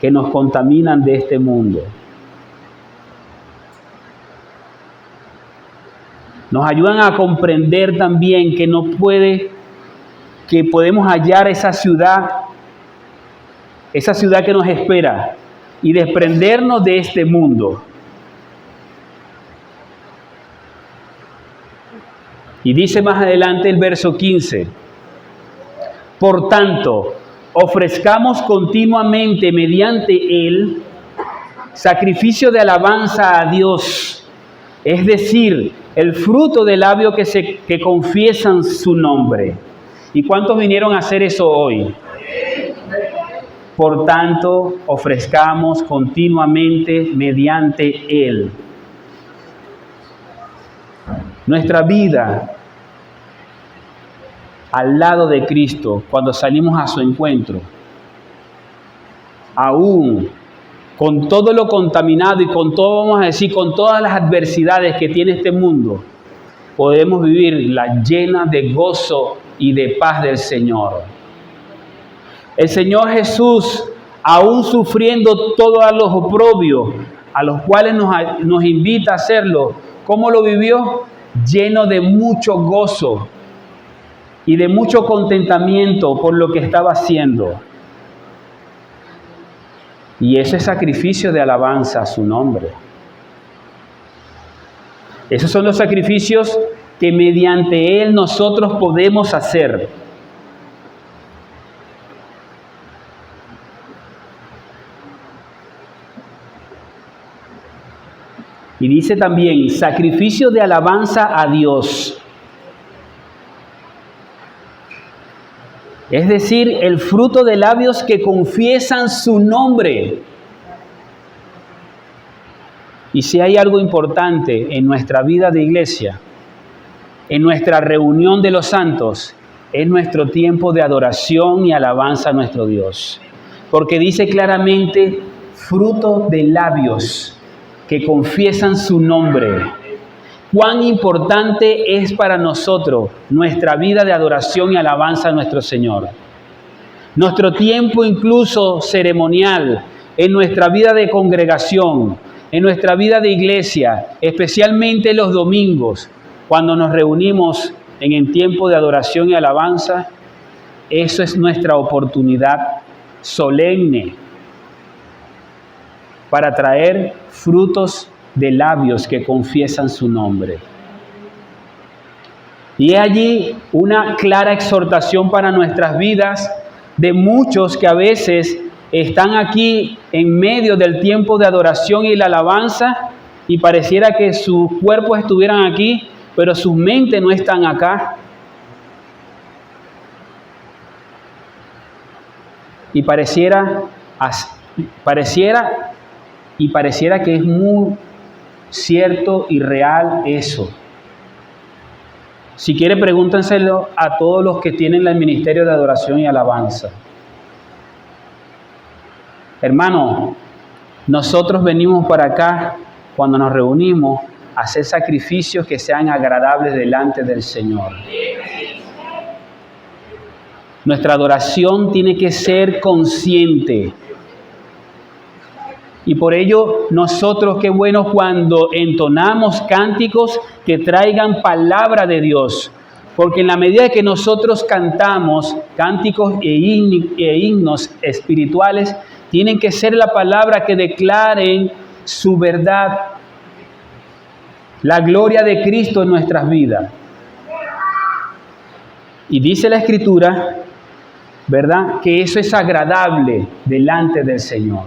A: que nos contaminan de este mundo. Nos ayudan a comprender también que podemos hallar esa ciudad que nos espera y desprendernos de este mundo. Y dice más adelante el verso 15, por tanto, ofrezcamos continuamente mediante él sacrificio de alabanza a Dios, es decir, el fruto del labio que confiesan su nombre. ¿Y cuántos vinieron a hacer eso hoy? Por tanto, ofrezcamos continuamente mediante él. Nuestra vida al lado de Cristo, cuando salimos a su encuentro, aún con todo lo contaminado y con todo, vamos a decir, con todas las adversidades que tiene este mundo, podemos vivirla llena de gozo y de paz del Señor. El Señor Jesús, aún sufriendo todos los oprobios a los cuales nos invita a hacerlo, ¿cómo lo vivió? Lleno de mucho gozo y de mucho contentamiento por lo que estaba haciendo. Y ese sacrificio de alabanza a su nombre. Esos son los sacrificios que mediante él nosotros podemos hacer. Y dice también, sacrificio de alabanza a Dios. Es decir, el fruto de labios que confiesan su nombre. Y si hay algo importante en nuestra vida de iglesia, en nuestra reunión de los santos, es nuestro tiempo de adoración y alabanza a nuestro Dios. Porque dice claramente, fruto de labios que confiesan su nombre. Cuán importante es para nosotros nuestra vida de adoración y alabanza a nuestro Señor. Nuestro tiempo incluso ceremonial, en nuestra vida de congregación, en nuestra vida de iglesia, especialmente los domingos, cuando nos reunimos en el tiempo de adoración y alabanza, eso es nuestra oportunidad solemne para traer frutos de labios que confiesan su nombre. Y es allí una clara exhortación para nuestras vidas de muchos que a veces están aquí en medio del tiempo de adoración y la alabanza y pareciera que sus cuerpos estuvieran aquí, pero sus mentes no están acá. Y pareciera Pareciera que es muy cierto y real eso. Si quiere, pregúntenselo a todos los que tienen el ministerio de adoración y alabanza. Hermano, nosotros venimos para acá, cuando nos reunimos, a hacer sacrificios que sean agradables delante del Señor. Nuestra adoración tiene que ser consciente. Y por ello, nosotros, qué bueno cuando entonamos cánticos que traigan palabra de Dios. Porque en la medida que nosotros cantamos cánticos e himnos espirituales, tienen que ser la palabra que declaren su verdad, la gloria de Cristo en nuestras vidas. Y dice la Escritura, ¿verdad?, que eso es agradable delante del Señor.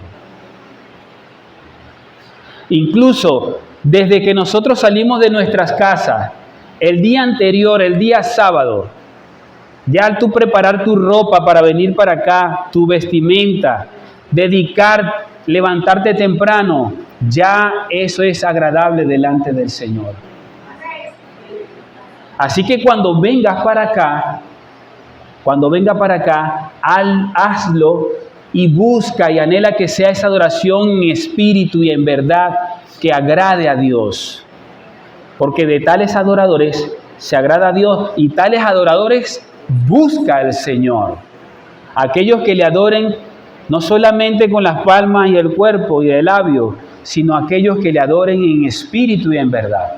A: Incluso desde que nosotros salimos de nuestras casas, el día anterior, el día sábado, ya al tú preparar tu ropa para venir para acá, tu vestimenta, levantarte temprano, ya eso es agradable delante del Señor. Así que cuando vengas para acá, hazlo y busca y anhela que sea esa adoración en espíritu y en verdad que agrade a Dios. Porque de tales adoradores se agrada a Dios y tales adoradores busca el Señor. Aquellos que le adoren no solamente con las palmas y el cuerpo y el labio, sino aquellos que le adoren en espíritu y en verdad.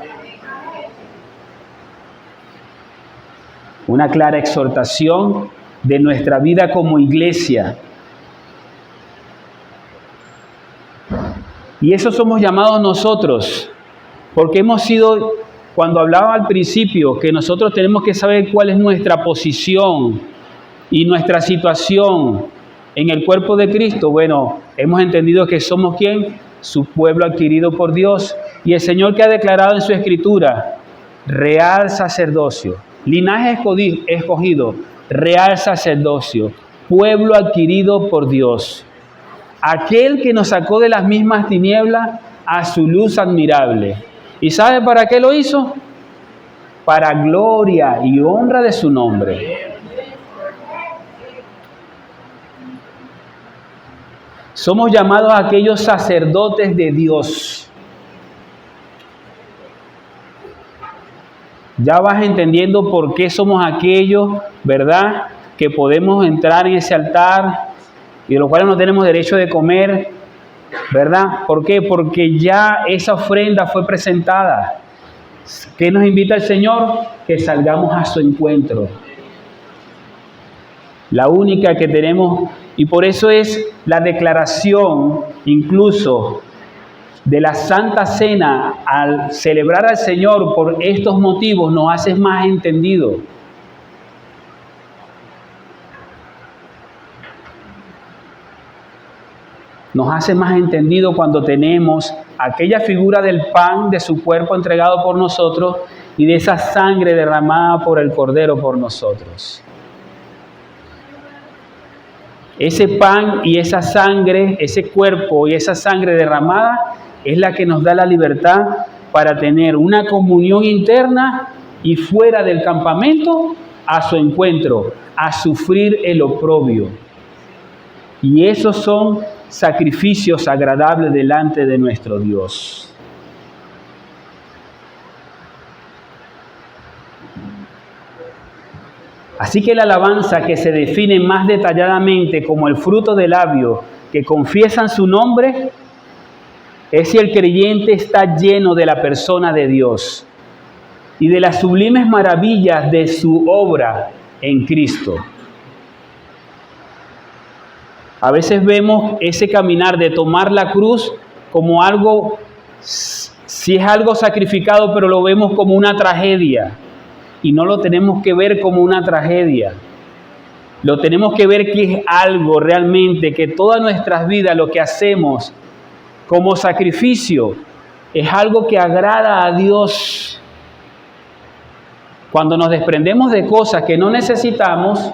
A: Una clara exhortación de nuestra vida como iglesia. Y eso somos llamados nosotros, porque hemos sido, cuando hablaba al principio, que nosotros tenemos que saber cuál es nuestra posición y nuestra situación en el cuerpo de Cristo. Bueno, hemos entendido que somos ¿quién? Su pueblo adquirido por Dios. Y el Señor que ha declarado en su Escritura, real sacerdocio, linaje escogido, real sacerdocio, pueblo adquirido por Dios. Aquel que nos sacó de las mismas tinieblas a su luz admirable. ¿Y sabe para qué lo hizo? Para gloria y honra de su nombre. Somos llamados a aquellos sacerdotes de Dios. Ya vas entendiendo por qué somos aquellos, ¿verdad?, que podemos entrar en ese altar y de los cuales no tenemos derecho de comer, ¿verdad? ¿Por qué? Porque ya esa ofrenda fue presentada. ¿Qué nos invita el Señor? Que salgamos a su encuentro. La única que tenemos, y por eso es la declaración incluso de la Santa Cena, al celebrar al Señor por estos motivos, nos hace más entendido. Nos hace más entendido cuando tenemos aquella figura del pan de su cuerpo entregado por nosotros y de esa sangre derramada por el Cordero por nosotros. Ese pan y esa sangre, ese cuerpo y esa sangre derramada es la que nos da la libertad para tener una comunión interna y fuera del campamento a su encuentro, a sufrir el oprobio. Y esos son sacrificios agradables delante de nuestro Dios. Así que la alabanza, que se define más detalladamente como el fruto del labio que confiesan su nombre, es si el creyente está lleno de la persona de Dios y de las sublimes maravillas de su obra en Cristo. A veces vemos ese caminar de tomar la cruz como algo, si es algo sacrificado, pero lo vemos como una tragedia. Y no lo tenemos que ver como una tragedia. Lo tenemos que ver que es algo realmente, que todas nuestras vidas, lo que hacemos como sacrificio, es algo que agrada a Dios. Cuando nos desprendemos de cosas que no necesitamos,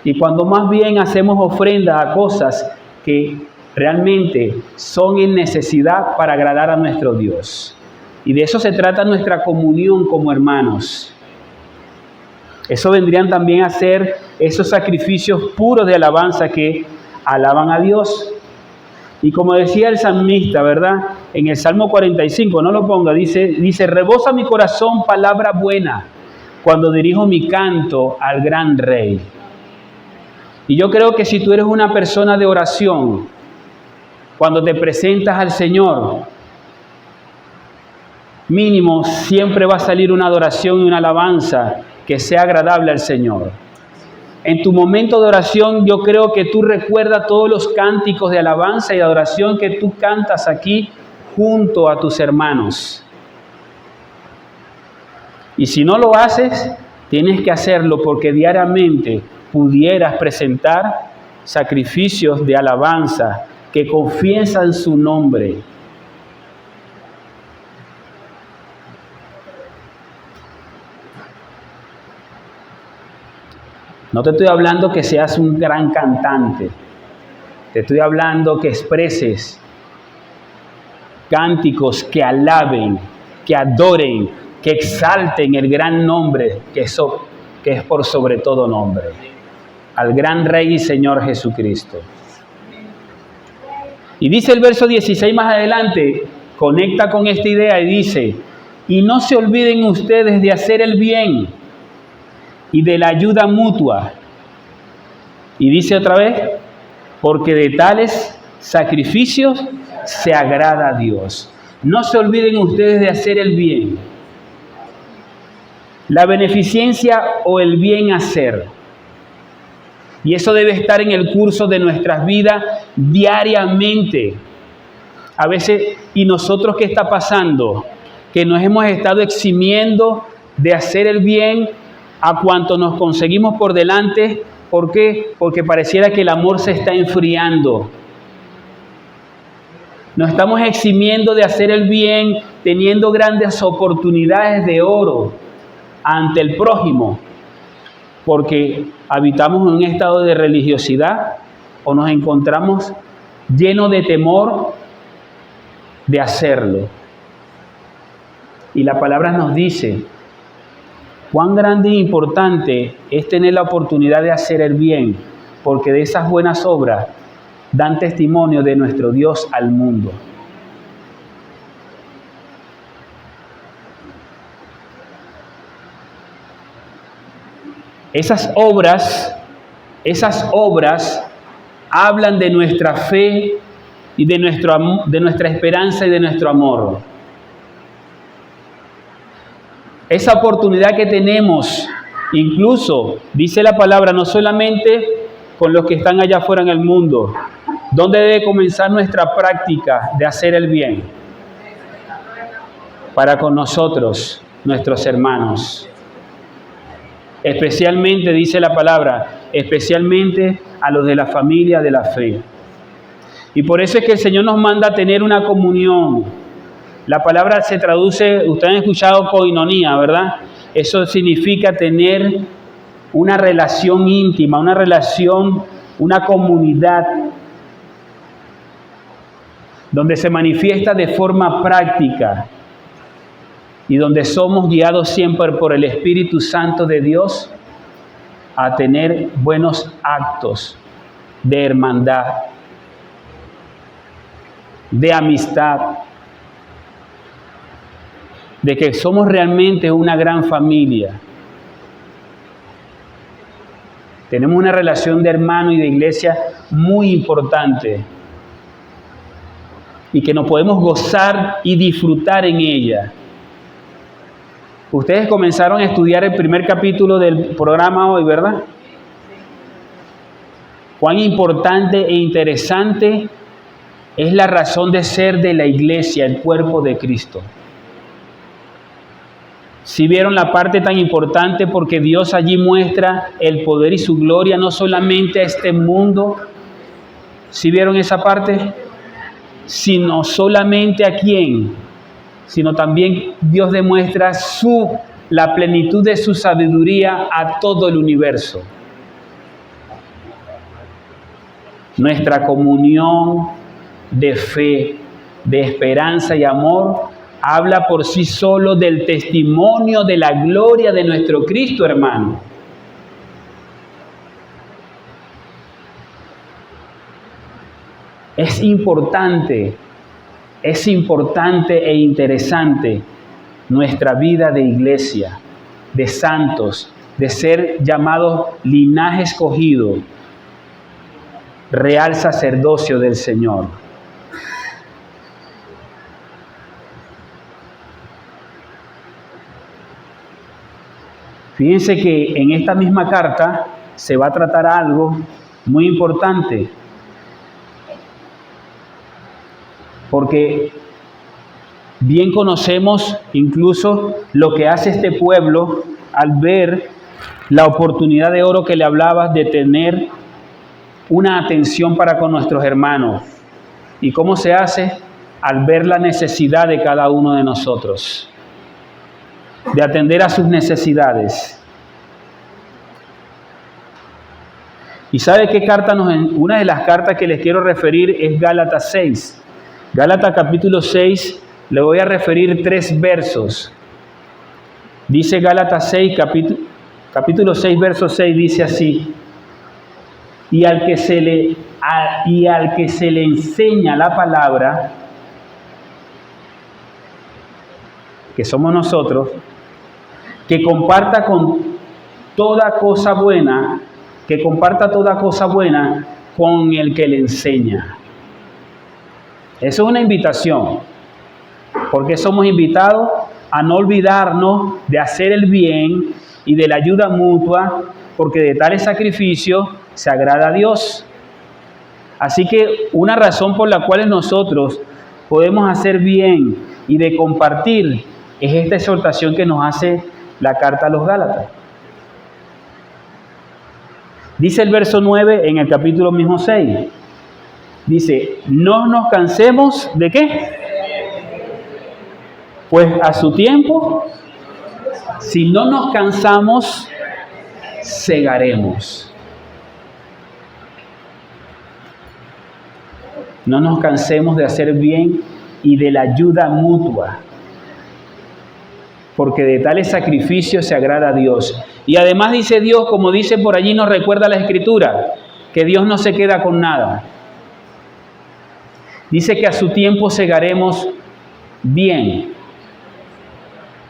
A: y cuando más bien hacemos ofrenda a cosas que realmente son en necesidad para agradar a nuestro Dios. Y de eso se trata nuestra comunión como hermanos. Eso vendrían también a ser esos sacrificios puros de alabanza que alaban a Dios. Y como decía el salmista, ¿verdad? En el Salmo 45, no lo ponga, dice, rebosa mi corazón palabra buena cuando dirijo mi canto al gran Rey. Y yo creo que si tú eres una persona de oración, cuando te presentas al Señor, mínimo siempre va a salir una adoración y una alabanza que sea agradable al Señor. En tu momento de oración, yo creo que tú recuerdas todos los cánticos de alabanza y de adoración que tú cantas aquí junto a tus hermanos. Y si no lo haces, tienes que hacerlo porque diariamente pudieras presentar sacrificios de alabanza que confiesan su nombre. No te estoy hablando que seas un gran cantante. Te estoy hablando que expreses cánticos que alaben, que adoren, que exalten el gran nombre que es por sobre todo nombre, al gran Rey y Señor Jesucristo. Y dice el verso 16 más adelante, conecta con esta idea y dice, y no se olviden ustedes de hacer el bien y de la ayuda mutua. Y dice otra vez, porque de tales sacrificios se agrada a Dios. No se olviden ustedes de hacer el bien. La beneficencia o el bien hacer. Y eso debe estar en el curso de nuestras vidas diariamente. A veces, ¿y nosotros qué está pasando? Que nos hemos estado eximiendo de hacer el bien a cuanto nos conseguimos por delante. ¿Por qué? Porque pareciera que el amor se está enfriando. Nos estamos eximiendo de hacer el bien, teniendo grandes oportunidades de oro ante el prójimo, porque habitamos en un estado de religiosidad o nos encontramos llenos de temor de hacerlo. Y la palabra nos dice cuán grande e importante es tener la oportunidad de hacer el bien, porque de esas buenas obras dan testimonio de nuestro Dios al mundo. Esas obras hablan de nuestra fe y de nuestra esperanza y de nuestro amor. Esa oportunidad que tenemos, incluso, dice la palabra, no solamente con los que están allá afuera en el mundo. ¿Dónde debe comenzar nuestra práctica de hacer el bien? Para con nosotros, nuestros hermanos. Especialmente, dice la palabra, especialmente a los de la familia de la fe. Y por eso es que el Señor nos manda a tener una comunión. La palabra se traduce, ustedes han escuchado koinonía, ¿verdad? Eso significa tener una relación íntima, una relación, una comunidad, donde se manifiesta de forma práctica y donde somos guiados siempre por el Espíritu Santo de Dios a tener buenos actos de hermandad, de amistad, de que somos realmente una gran familia. Tenemos una relación de hermano y de iglesia muy importante y que nos podemos gozar y disfrutar en ella. Ustedes comenzaron a estudiar el primer capítulo del programa hoy, ¿verdad? Cuán importante e interesante es la razón de ser de la iglesia, el cuerpo de Cristo. Si vieron la parte tan importante, porque Dios allí muestra el poder y su gloria no solamente a este mundo. Si vieron esa parte, sino solamente a quién, sino también Dios demuestra la plenitud de su sabiduría a todo el universo. Nuestra comunión, de fe, de esperanza y amor, habla por sí solo del testimonio de la gloria de nuestro Cristo, hermano. Es importante e interesante nuestra vida de iglesia, de santos, de ser llamados linaje escogido, real sacerdocio del Señor. Fíjense que en esta misma carta se va a tratar algo muy importante, porque bien conocemos incluso lo que hace este pueblo al ver la oportunidad de oro que le hablaba de tener una atención para con nuestros hermanos. ¿Y cómo se hace? Al ver la necesidad de cada uno de nosotros, de atender a sus necesidades. ¿Y sabe qué carta una de las cartas que les quiero referir es Gálatas 6? Gálatas capítulo 6, le voy a referir 3 versos. Dice Gálatas 6, capítulo 6, verso 6, dice así: y al que se le enseña la palabra, que somos nosotros, que comparta toda cosa buena con el que le enseña. Eso es una invitación, porque somos invitados a no olvidarnos de hacer el bien y de la ayuda mutua, porque de tales sacrificios se agrada a Dios. Así que una razón por la cual nosotros podemos hacer bien y de compartir es esta exhortación que nos hace la carta a los Gálatas. Dice el verso 9 en el capítulo mismo 6. Dice, no nos cansemos ¿de qué? Pues a su tiempo, si no nos cansamos, segaremos. No nos cansemos de hacer bien y de la ayuda mutua, porque de tales sacrificios se agrada a Dios. Y además dice Dios, como dice por allí, nos recuerda la Escritura, que Dios no se queda con nada. Dice que a su tiempo segaremos bien,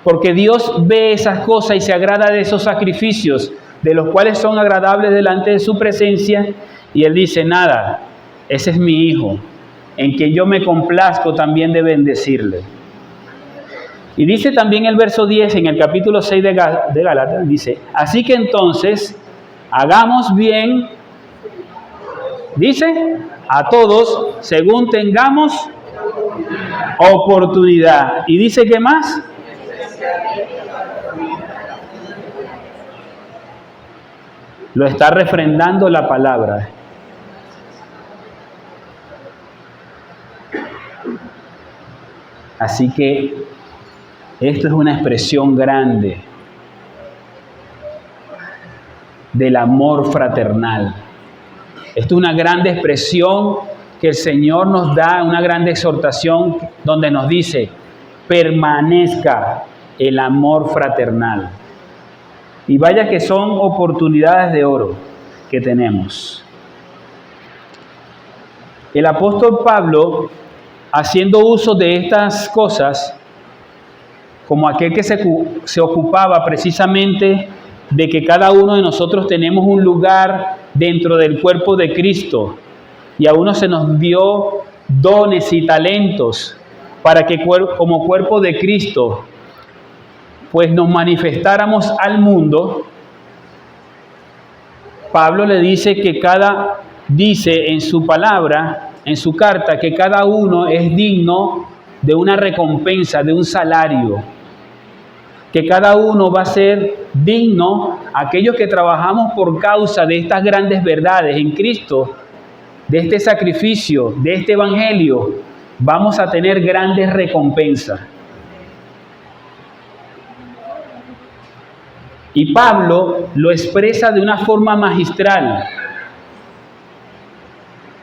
A: porque Dios ve esas cosas y se agrada de esos sacrificios, de los cuales son agradables delante de su presencia, y Él dice, nada, ese es mi Hijo, en quien yo me complazco también de bendecirle. Y dice también el verso 10 en el capítulo 6 de Gálatas, dice, así que entonces, hagamos bien, dice, a todos, según tengamos oportunidad. Y dice, ¿qué más? Lo está refrendando la palabra. Así que esto es una expresión grande del amor fraternal. Esto es una grande expresión que el Señor nos da, una grande exhortación donde nos dice, permanezca el amor fraternal. Y vaya que son oportunidades de oro que tenemos. El apóstol Pablo, haciendo uso de estas cosas, como aquel que se ocupaba precisamente de que cada uno de nosotros tenemos un lugar dentro del cuerpo de Cristo, y a uno se nos dio dones y talentos para que como cuerpo de Cristo pues nos manifestáramos al mundo. Pablo le dice que dice en su palabra, en su carta, que cada uno es digno de una recompensa, de un salario, que cada uno va a ser digno, aquellos que trabajamos por causa de estas grandes verdades en Cristo, de este sacrificio, de este evangelio, vamos a tener grandes recompensas. Y Pablo lo expresa de una forma magistral.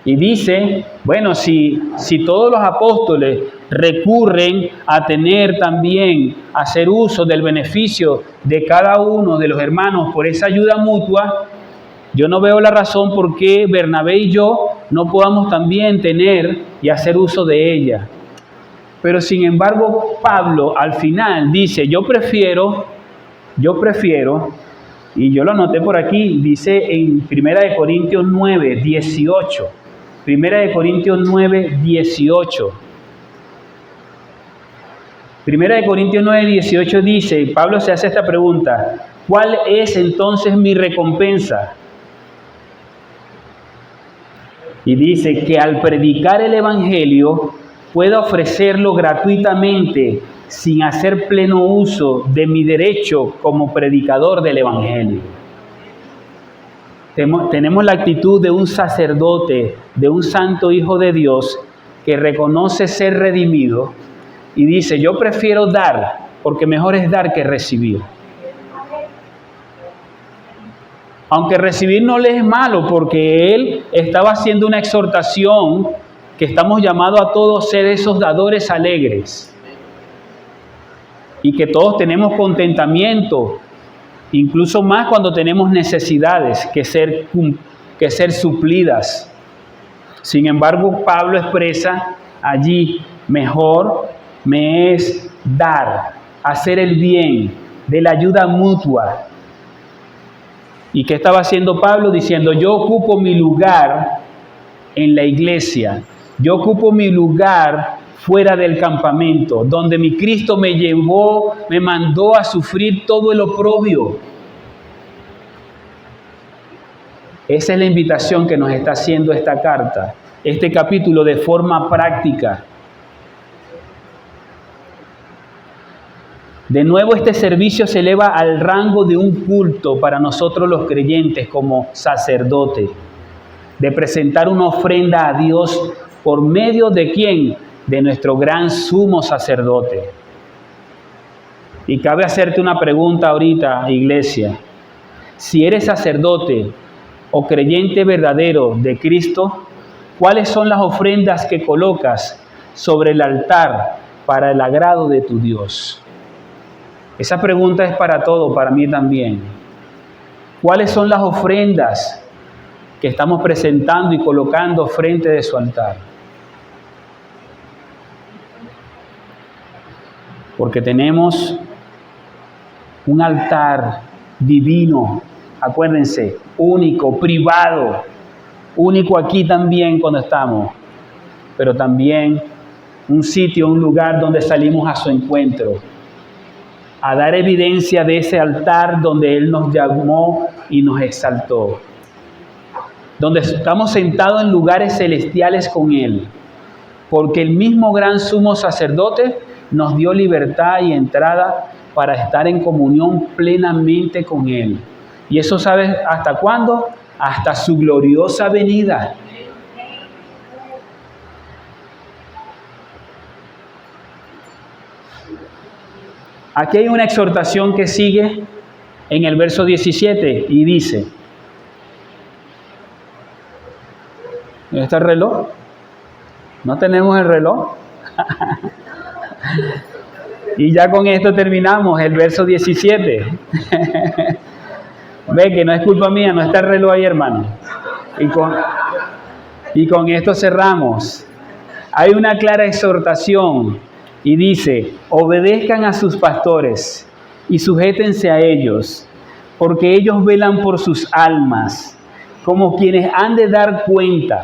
A: Y dice, bueno, si todos los apóstoles recurren a tener también, a hacer uso del beneficio de cada uno de los hermanos por esa ayuda mutua, yo no veo la razón por qué Bernabé y yo no podamos también tener y hacer uso de ella. Pero sin embargo, Pablo al final dice, yo prefiero, y yo lo anoté por aquí, dice en 1 Corintios 9, 18. 1 Corintios 9, 18. 1 Corintios 9, 18 dice, Pablo se hace esta pregunta, ¿cuál es entonces mi recompensa? Y dice que al predicar el Evangelio pueda ofrecerlo gratuitamente sin hacer pleno uso de mi derecho como predicador del Evangelio. Tenemos la actitud de un sacerdote, de un santo hijo de Dios que reconoce ser redimido y dice, yo prefiero dar, porque mejor es dar que recibir. Aunque recibir no le es malo, porque él estaba haciendo una exhortación que estamos llamados a todos ser esos dadores alegres. Y que todos tenemos contentamiento, incluso más cuando tenemos necesidades que ser suplidas. Sin embargo, Pablo expresa allí, mejor me es dar, hacer el bien, de la ayuda mutua. ¿Y qué estaba haciendo Pablo? Diciendo, yo ocupo mi lugar en la iglesia, yo ocupo mi lugar fuera del campamento, donde mi Cristo me llevó, me mandó a sufrir todo el oprobio. Esa es la invitación que nos está haciendo esta carta, este capítulo de forma práctica. De nuevo, este servicio se eleva al rango de un culto para nosotros los creyentes como sacerdote, de presentar una ofrenda a Dios por medio de ¿quién? De nuestro gran sumo sacerdote. Y cabe hacerte una pregunta ahorita, iglesia. Si eres sacerdote o creyente verdadero de Cristo, ¿cuáles son las ofrendas que colocas sobre el altar para el agrado de tu Dios? Esa pregunta es para todos, para mí también. ¿Cuáles son las ofrendas que estamos presentando y colocando frente de su altar? Porque tenemos un altar divino, acuérdense, único, privado, único aquí también cuando estamos, pero también un sitio, un lugar donde salimos a su encuentro, a dar evidencia de ese altar donde Él nos llamó y nos exaltó, donde estamos sentados en lugares celestiales con Él, porque el mismo gran sumo sacerdote nos dio libertad y entrada para estar en comunión plenamente con Él. ¿Y eso sabes hasta cuándo? Hasta su gloriosa venida. Aquí hay una exhortación que sigue en el verso 17 y dice, ¿dónde está el reloj? ¿No tenemos el reloj? Y ya con esto terminamos el verso 17. Ve que no es culpa mía, no está el reloj ahí, hermano. Y con esto cerramos. Hay una clara exhortación y dice, obedezcan a sus pastores y sujétense a ellos, porque ellos velan por sus almas, como quienes han de dar cuenta.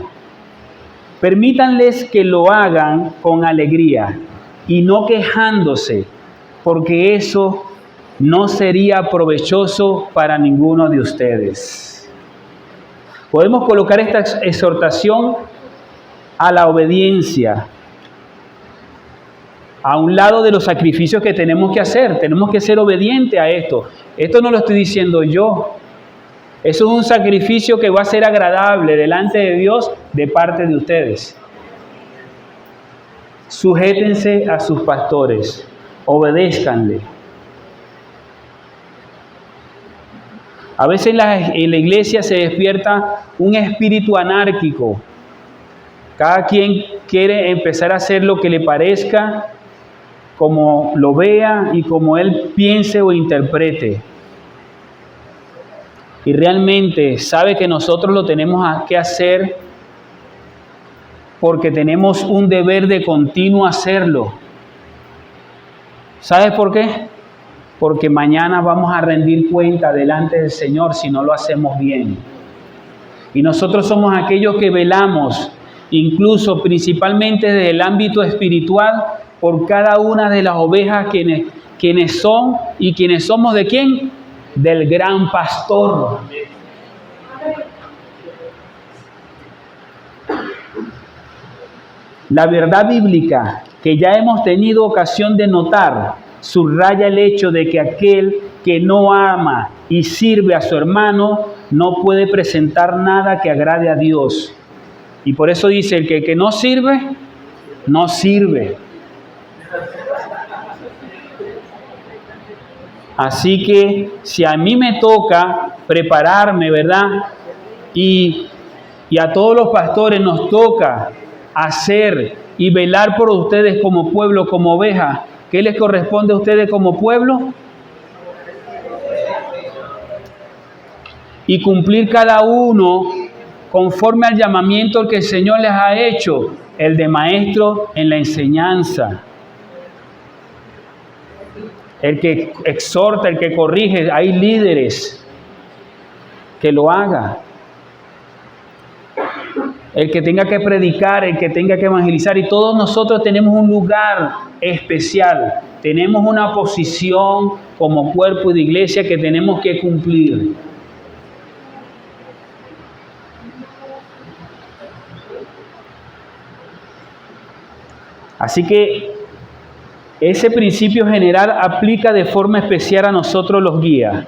A: Permítanles que lo hagan con alegría y no quejándose, porque eso no sería provechoso para ninguno de ustedes. Podemos colocar esta exhortación a la obediencia a un lado de los sacrificios que tenemos que hacer. Tenemos que ser obedientes a esto. Esto no lo estoy diciendo yo. Eso es un sacrificio que va a ser agradable delante de Dios de parte de ustedes. Sujétense a sus pastores, obedézcanle. A veces en la iglesia se despierta un espíritu anárquico Cada quien quiere empezar a hacer lo que le parezca, como lo vea y como él piense o interprete. Y realmente sabe que nosotros lo tenemos que hacer porque tenemos un deber de continuo hacerlo. ¿Sabes por qué? Porque mañana vamos a rendir cuenta delante del Señor si no lo hacemos bien. Y nosotros somos aquellos que velamos, incluso principalmente desde el ámbito espiritual, por cada una de las ovejas quienes son y quienes somos de quién, del gran pastor. La verdad bíblica que ya hemos tenido ocasión de notar subraya el hecho de que aquel que no ama y sirve a su hermano no puede presentar nada que agrade a Dios. Y por eso dice, el que no sirve, no sirve. Así que si a mí me toca prepararme, ¿verdad? Y a todos los pastores nos toca hacer y velar por ustedes como pueblo, como oveja, ¿qué les corresponde a ustedes como pueblo? Y cumplir cada uno conforme al llamamiento que el Señor les ha hecho, el de maestro en la enseñanza. El que exhorta, el que corrige, hay líderes que lo hagan. El que tenga que predicar, el que tenga que evangelizar, y todos nosotros tenemos un lugar especial, tenemos una posición como cuerpo de iglesia que tenemos que cumplir. Así que ese principio general aplica de forma especial a nosotros los guías.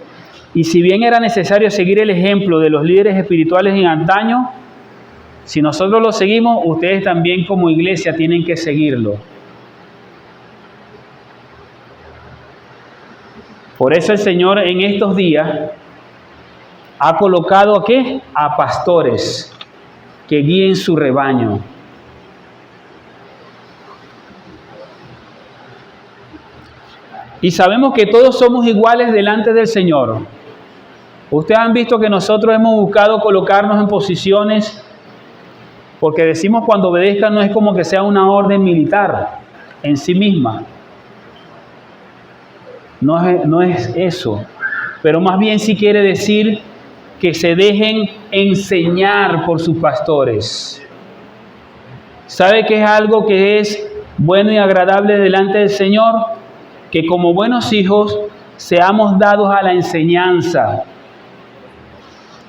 A: Y si bien era necesario seguir el ejemplo de los líderes espirituales en antaño, si nosotros lo seguimos, ustedes también como iglesia tienen que seguirlo. Por eso el Señor en estos días ha colocado ¿a qué? A pastores que guíen su rebaño. Y sabemos que todos somos iguales delante del Señor. Ustedes han visto que nosotros hemos buscado colocarnos en posiciones, porque decimos cuando obedezcan no es como que sea una orden militar en sí misma. No es eso. Pero más bien sí quiere decir que se dejen enseñar por sus pastores. ¿Sabe qué es algo que es bueno y agradable delante del Señor? Que como buenos hijos seamos dados a la enseñanza.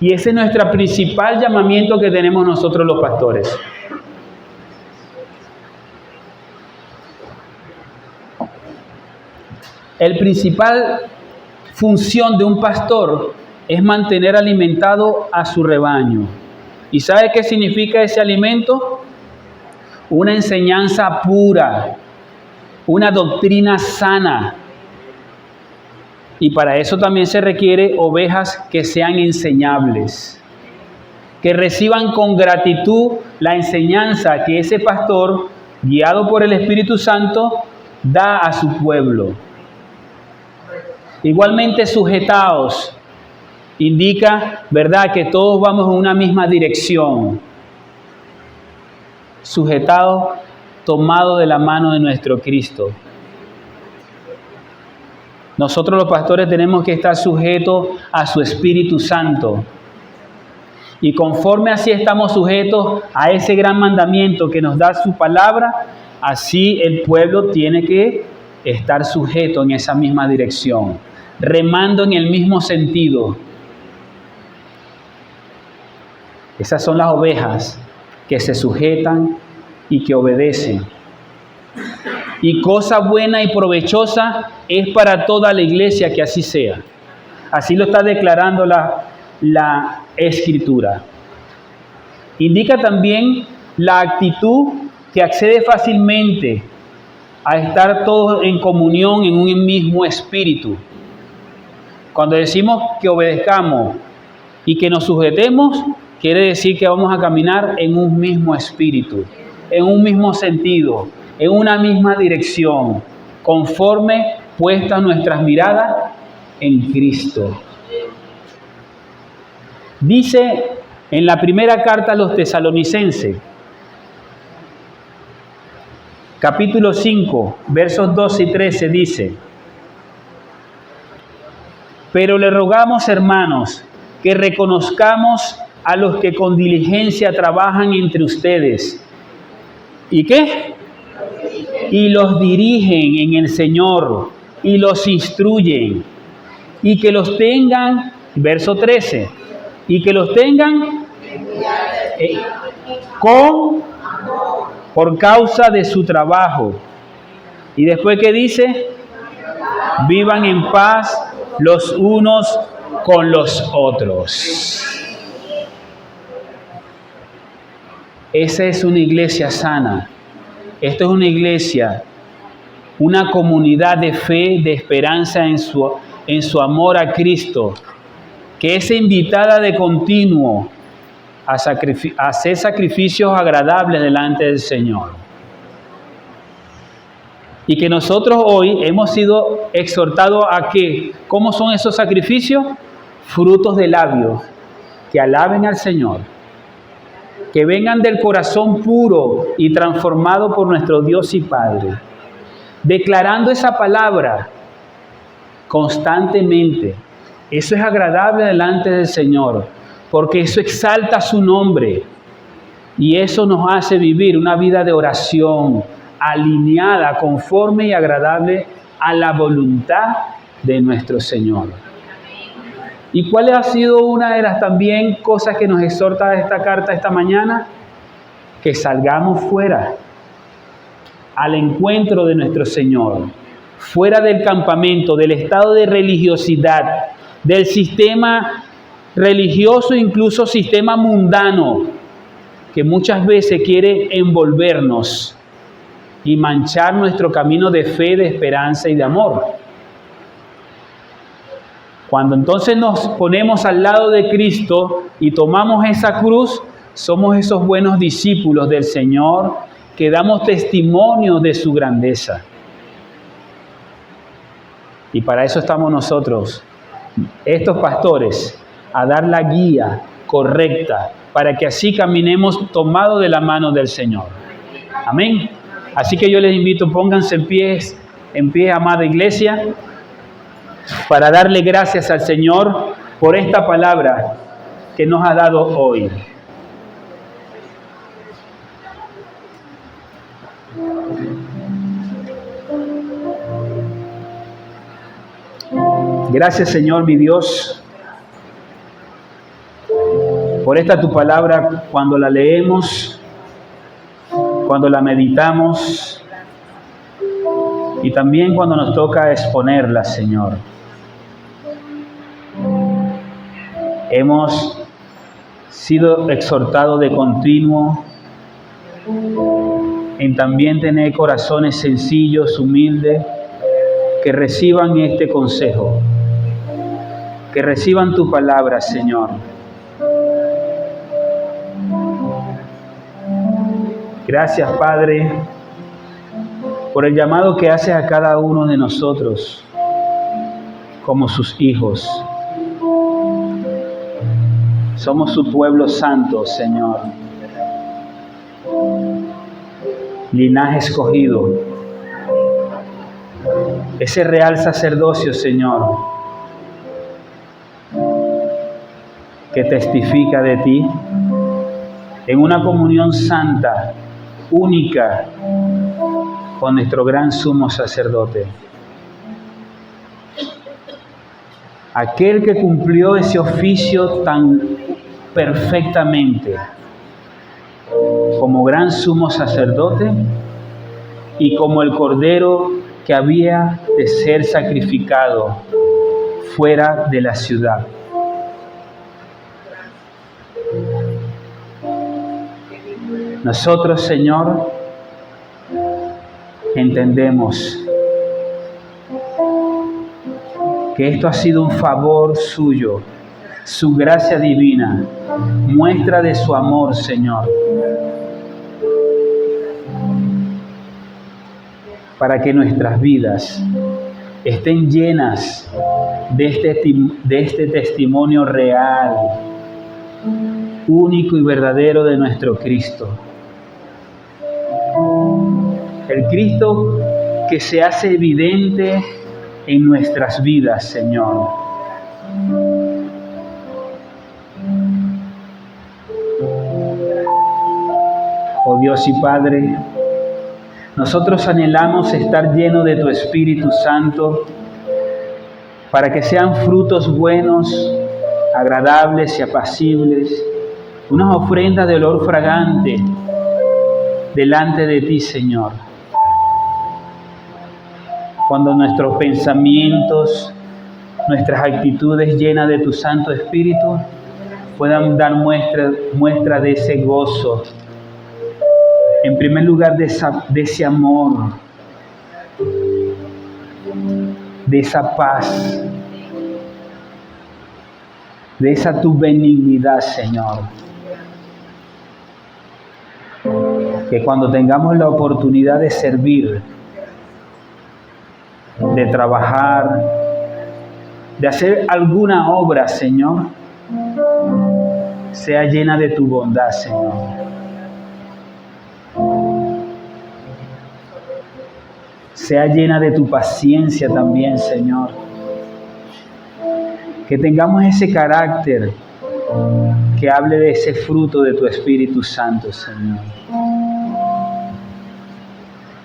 A: Y ese es nuestro principal llamamiento que tenemos nosotros los pastores. El principal función de un pastor es mantener alimentado a su rebaño. ¿Y sabe qué significa ese alimento? Una enseñanza pura, una doctrina sana. Y para eso también se requiere ovejas que sean enseñables, que reciban con gratitud la enseñanza que ese pastor, guiado por el Espíritu Santo, da a su pueblo. Igualmente sujetados, indica, ¿verdad?, que todos vamos en una misma dirección. Sujetados, tomados de la mano de nuestro Cristo. Nosotros los pastores tenemos que estar sujetos a su Espíritu Santo. Y conforme así estamos sujetos a ese gran mandamiento que nos da su palabra, así el pueblo tiene que estar sujeto en esa misma dirección, remando en el mismo sentido. Esas son las ovejas que se sujetan y que obedecen. Y cosa buena y provechosa es para toda la iglesia que así sea. Así lo está declarando la Escritura. Indica también la actitud que accede fácilmente a estar todos en comunión en un mismo espíritu. Cuando decimos que obedezcamos y que nos sujetemos, quiere decir que vamos a caminar en un mismo espíritu, en un mismo sentido, en una misma dirección, conforme puestas nuestras miradas en Cristo. Dice en la primera carta a los Tesalonicenses, capítulo 5, versos 12 y 13, dice: pero le rogamos, hermanos, que reconozcamos a los que con diligencia trabajan entre ustedes. ¿Y qué? Y los dirigen en el Señor y los instruyen. Y que los tengan, verso 13, y que los tengan por causa de su trabajo. Y después, ¿qué dice? Vivan en paz los unos con los otros. Esa es una iglesia sana. Esto es una iglesia, una comunidad de fe, de esperanza en su amor a Cristo, que es invitada de continuo a hacer sacrificios agradables delante del Señor. Y que nosotros hoy hemos sido exhortados a que, ¿cómo son esos sacrificios? Frutos de labios, que alaben al Señor, que vengan del corazón puro y transformado por nuestro Dios y Padre, declarando esa palabra constantemente. Eso es agradable delante del Señor, porque eso exalta su nombre y eso nos hace vivir una vida de oración alineada, conforme y agradable a la voluntad de nuestro Señor. ¿Y cuál ha sido una de las también cosas que nos exhorta esta carta esta mañana? Que salgamos fuera, al encuentro de nuestro Señor, fuera del campamento, del estado de religiosidad, del sistema religioso, incluso sistema mundano, que muchas veces quiere envolvernos y manchar nuestro camino de fe, de esperanza y de amor. Cuando entonces nos ponemos al lado de Cristo y tomamos esa cruz, somos esos buenos discípulos del Señor que damos testimonio de su grandeza. Y para eso estamos nosotros, estos pastores, a dar la guía correcta para que así caminemos tomados de la mano del Señor. Amén. Así que yo les invito, pónganse en pie, amada iglesia, para darle gracias al Señor por esta palabra que nos ha dado hoy. Gracias, Señor, mi Dios, por esta tu palabra. Cuando la leemos, cuando la meditamos y también cuando nos toca exponerla, Señor, hemos sido exhortados de continuo en también tener corazones sencillos, humildes, que reciban este consejo, que reciban tu palabra, Señor. Gracias, Padre, por el llamado que haces a cada uno de nosotros como sus hijos. Somos su pueblo santo, Señor. Linaje escogido. Ese real sacerdocio, Señor, que testifica de ti en una comunión santa, única, con nuestro gran sumo sacerdote. Aquel que cumplió ese oficio tan perfectamente como gran sumo sacerdote y como el cordero que había de ser sacrificado fuera de la ciudad. Nosotros, Señor, entendemos que esto ha sido un favor suyo, su gracia divina, muestra de su amor, Señor, para que nuestras vidas estén llenas de este testimonio real, único y verdadero de nuestro Cristo. El Cristo que se hace evidente en nuestras vidas, Señor. Oh Dios y Padre, nosotros anhelamos estar llenos de tu Espíritu Santo para que sean frutos buenos, agradables y apacibles, unas ofrendas de olor fragante delante de ti, Señor. Cuando nuestros pensamientos, nuestras actitudes llenas de tu Santo Espíritu puedan dar muestra de ese gozo, en primer lugar de ese amor, de esa paz, de esa tu benignidad, Señor. Que cuando tengamos la oportunidad de servir, de trabajar, de hacer alguna obra, Señor, sea llena de tu bondad, Señor. Sea llena de tu paciencia también, Señor. Que tengamos ese carácter que hable de ese fruto de tu Espíritu Santo, Señor.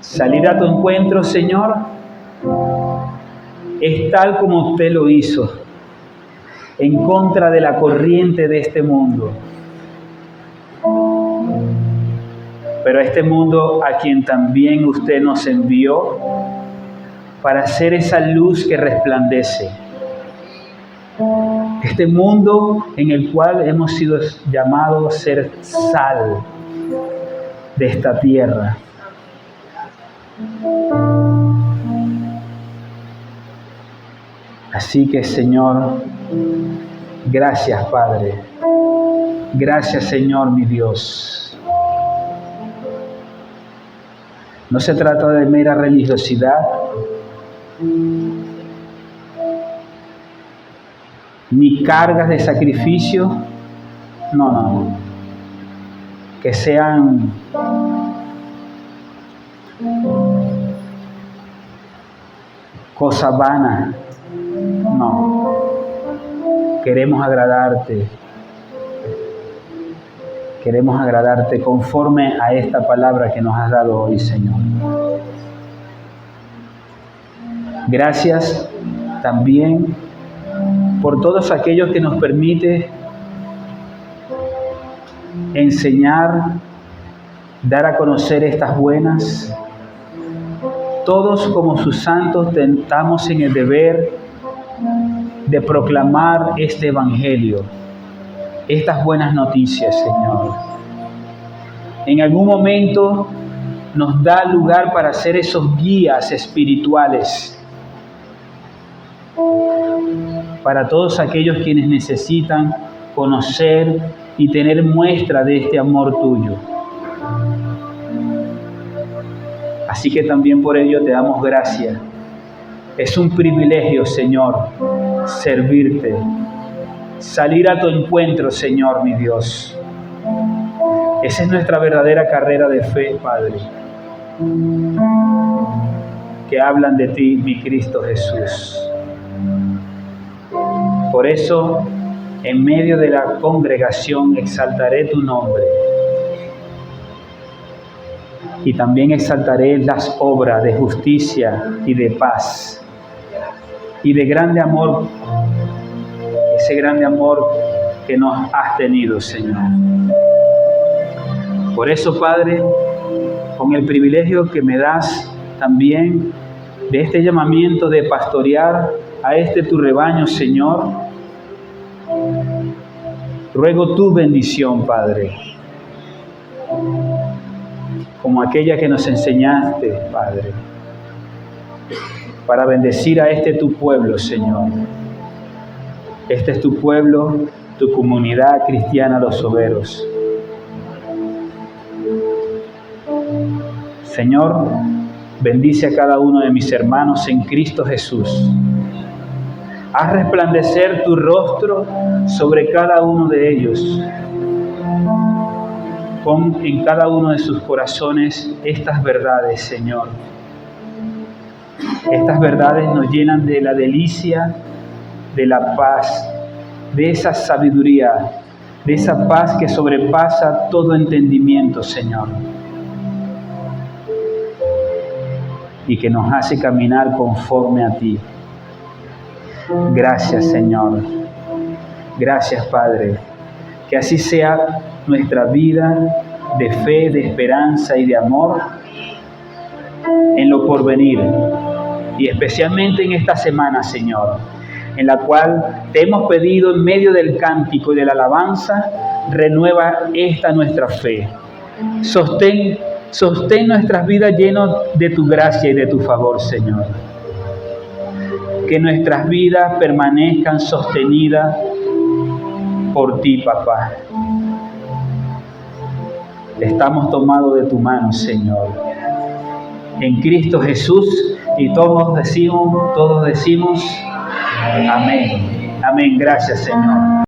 A: Salir a tu encuentro, Señor, es tal como usted lo hizo, en contra de la corriente de este mundo. Pero este mundo a quien también usted nos envió para ser esa luz que resplandece. Este mundo en el cual hemos sido llamados a ser sal de esta tierra. Así que, Señor, gracias, Padre. Gracias, Señor, mi Dios. No se trata de mera religiosidad, ni cargas de sacrificio. No. Que sean cosas vanas. No. Queremos agradarte. Queremos agradarte conforme a esta palabra que nos has dado hoy, Señor. Gracias también por todos aquellos que nos permite enseñar, dar a conocer estas buenas. Todos como sus santos estamos en el deber de proclamar este evangelio, estas buenas noticias, Señor. En algún momento nos da lugar para ser esos guías espirituales para todos aquellos quienes necesitan conocer y tener muestra de este amor tuyo. Así que también por ello te damos gracias. Es un privilegio, Señor, servirte, salir a tu encuentro, Señor, mi Dios. Esa es nuestra verdadera carrera de fe, Padre, que hablan de ti, mi Cristo Jesús. Por eso, en medio de la congregación exaltaré tu nombre y también exaltaré las obras de justicia y de paz y de grande amor, ese grande amor que nos has tenido, Señor. Por eso, Padre, con el privilegio que me das también de este llamamiento de pastorear a este tu rebaño, Señor, ruego tu bendición, Padre, como aquella que nos enseñaste, Padre, para bendecir a este tu pueblo, Señor. Este es tu pueblo, tu comunidad cristiana Los Overos. Señor, bendice a cada uno de mis hermanos en Cristo Jesús. Haz resplandecer tu rostro sobre cada uno de ellos. Pon en cada uno de sus corazones estas verdades, Señor. Estas verdades nos llenan de la delicia, de la paz, de esa sabiduría, de esa paz que sobrepasa todo entendimiento, Señor. Y que nos hace caminar conforme a ti. Gracias, Señor. Gracias, Padre. Que así sea nuestra vida de fe, de esperanza y de amor en lo porvenir. Y especialmente en esta semana, Señor, en la cual te hemos pedido en medio del cántico y de la alabanza, renueva esta nuestra fe. Sostén nuestras vidas llenas de tu gracia y de tu favor, Señor. Que nuestras vidas permanezcan sostenidas por ti, Papá. Estamos tomados de tu mano, Señor. En Cristo Jesús, y todos decimos, amén. Amén. Gracias, Señor.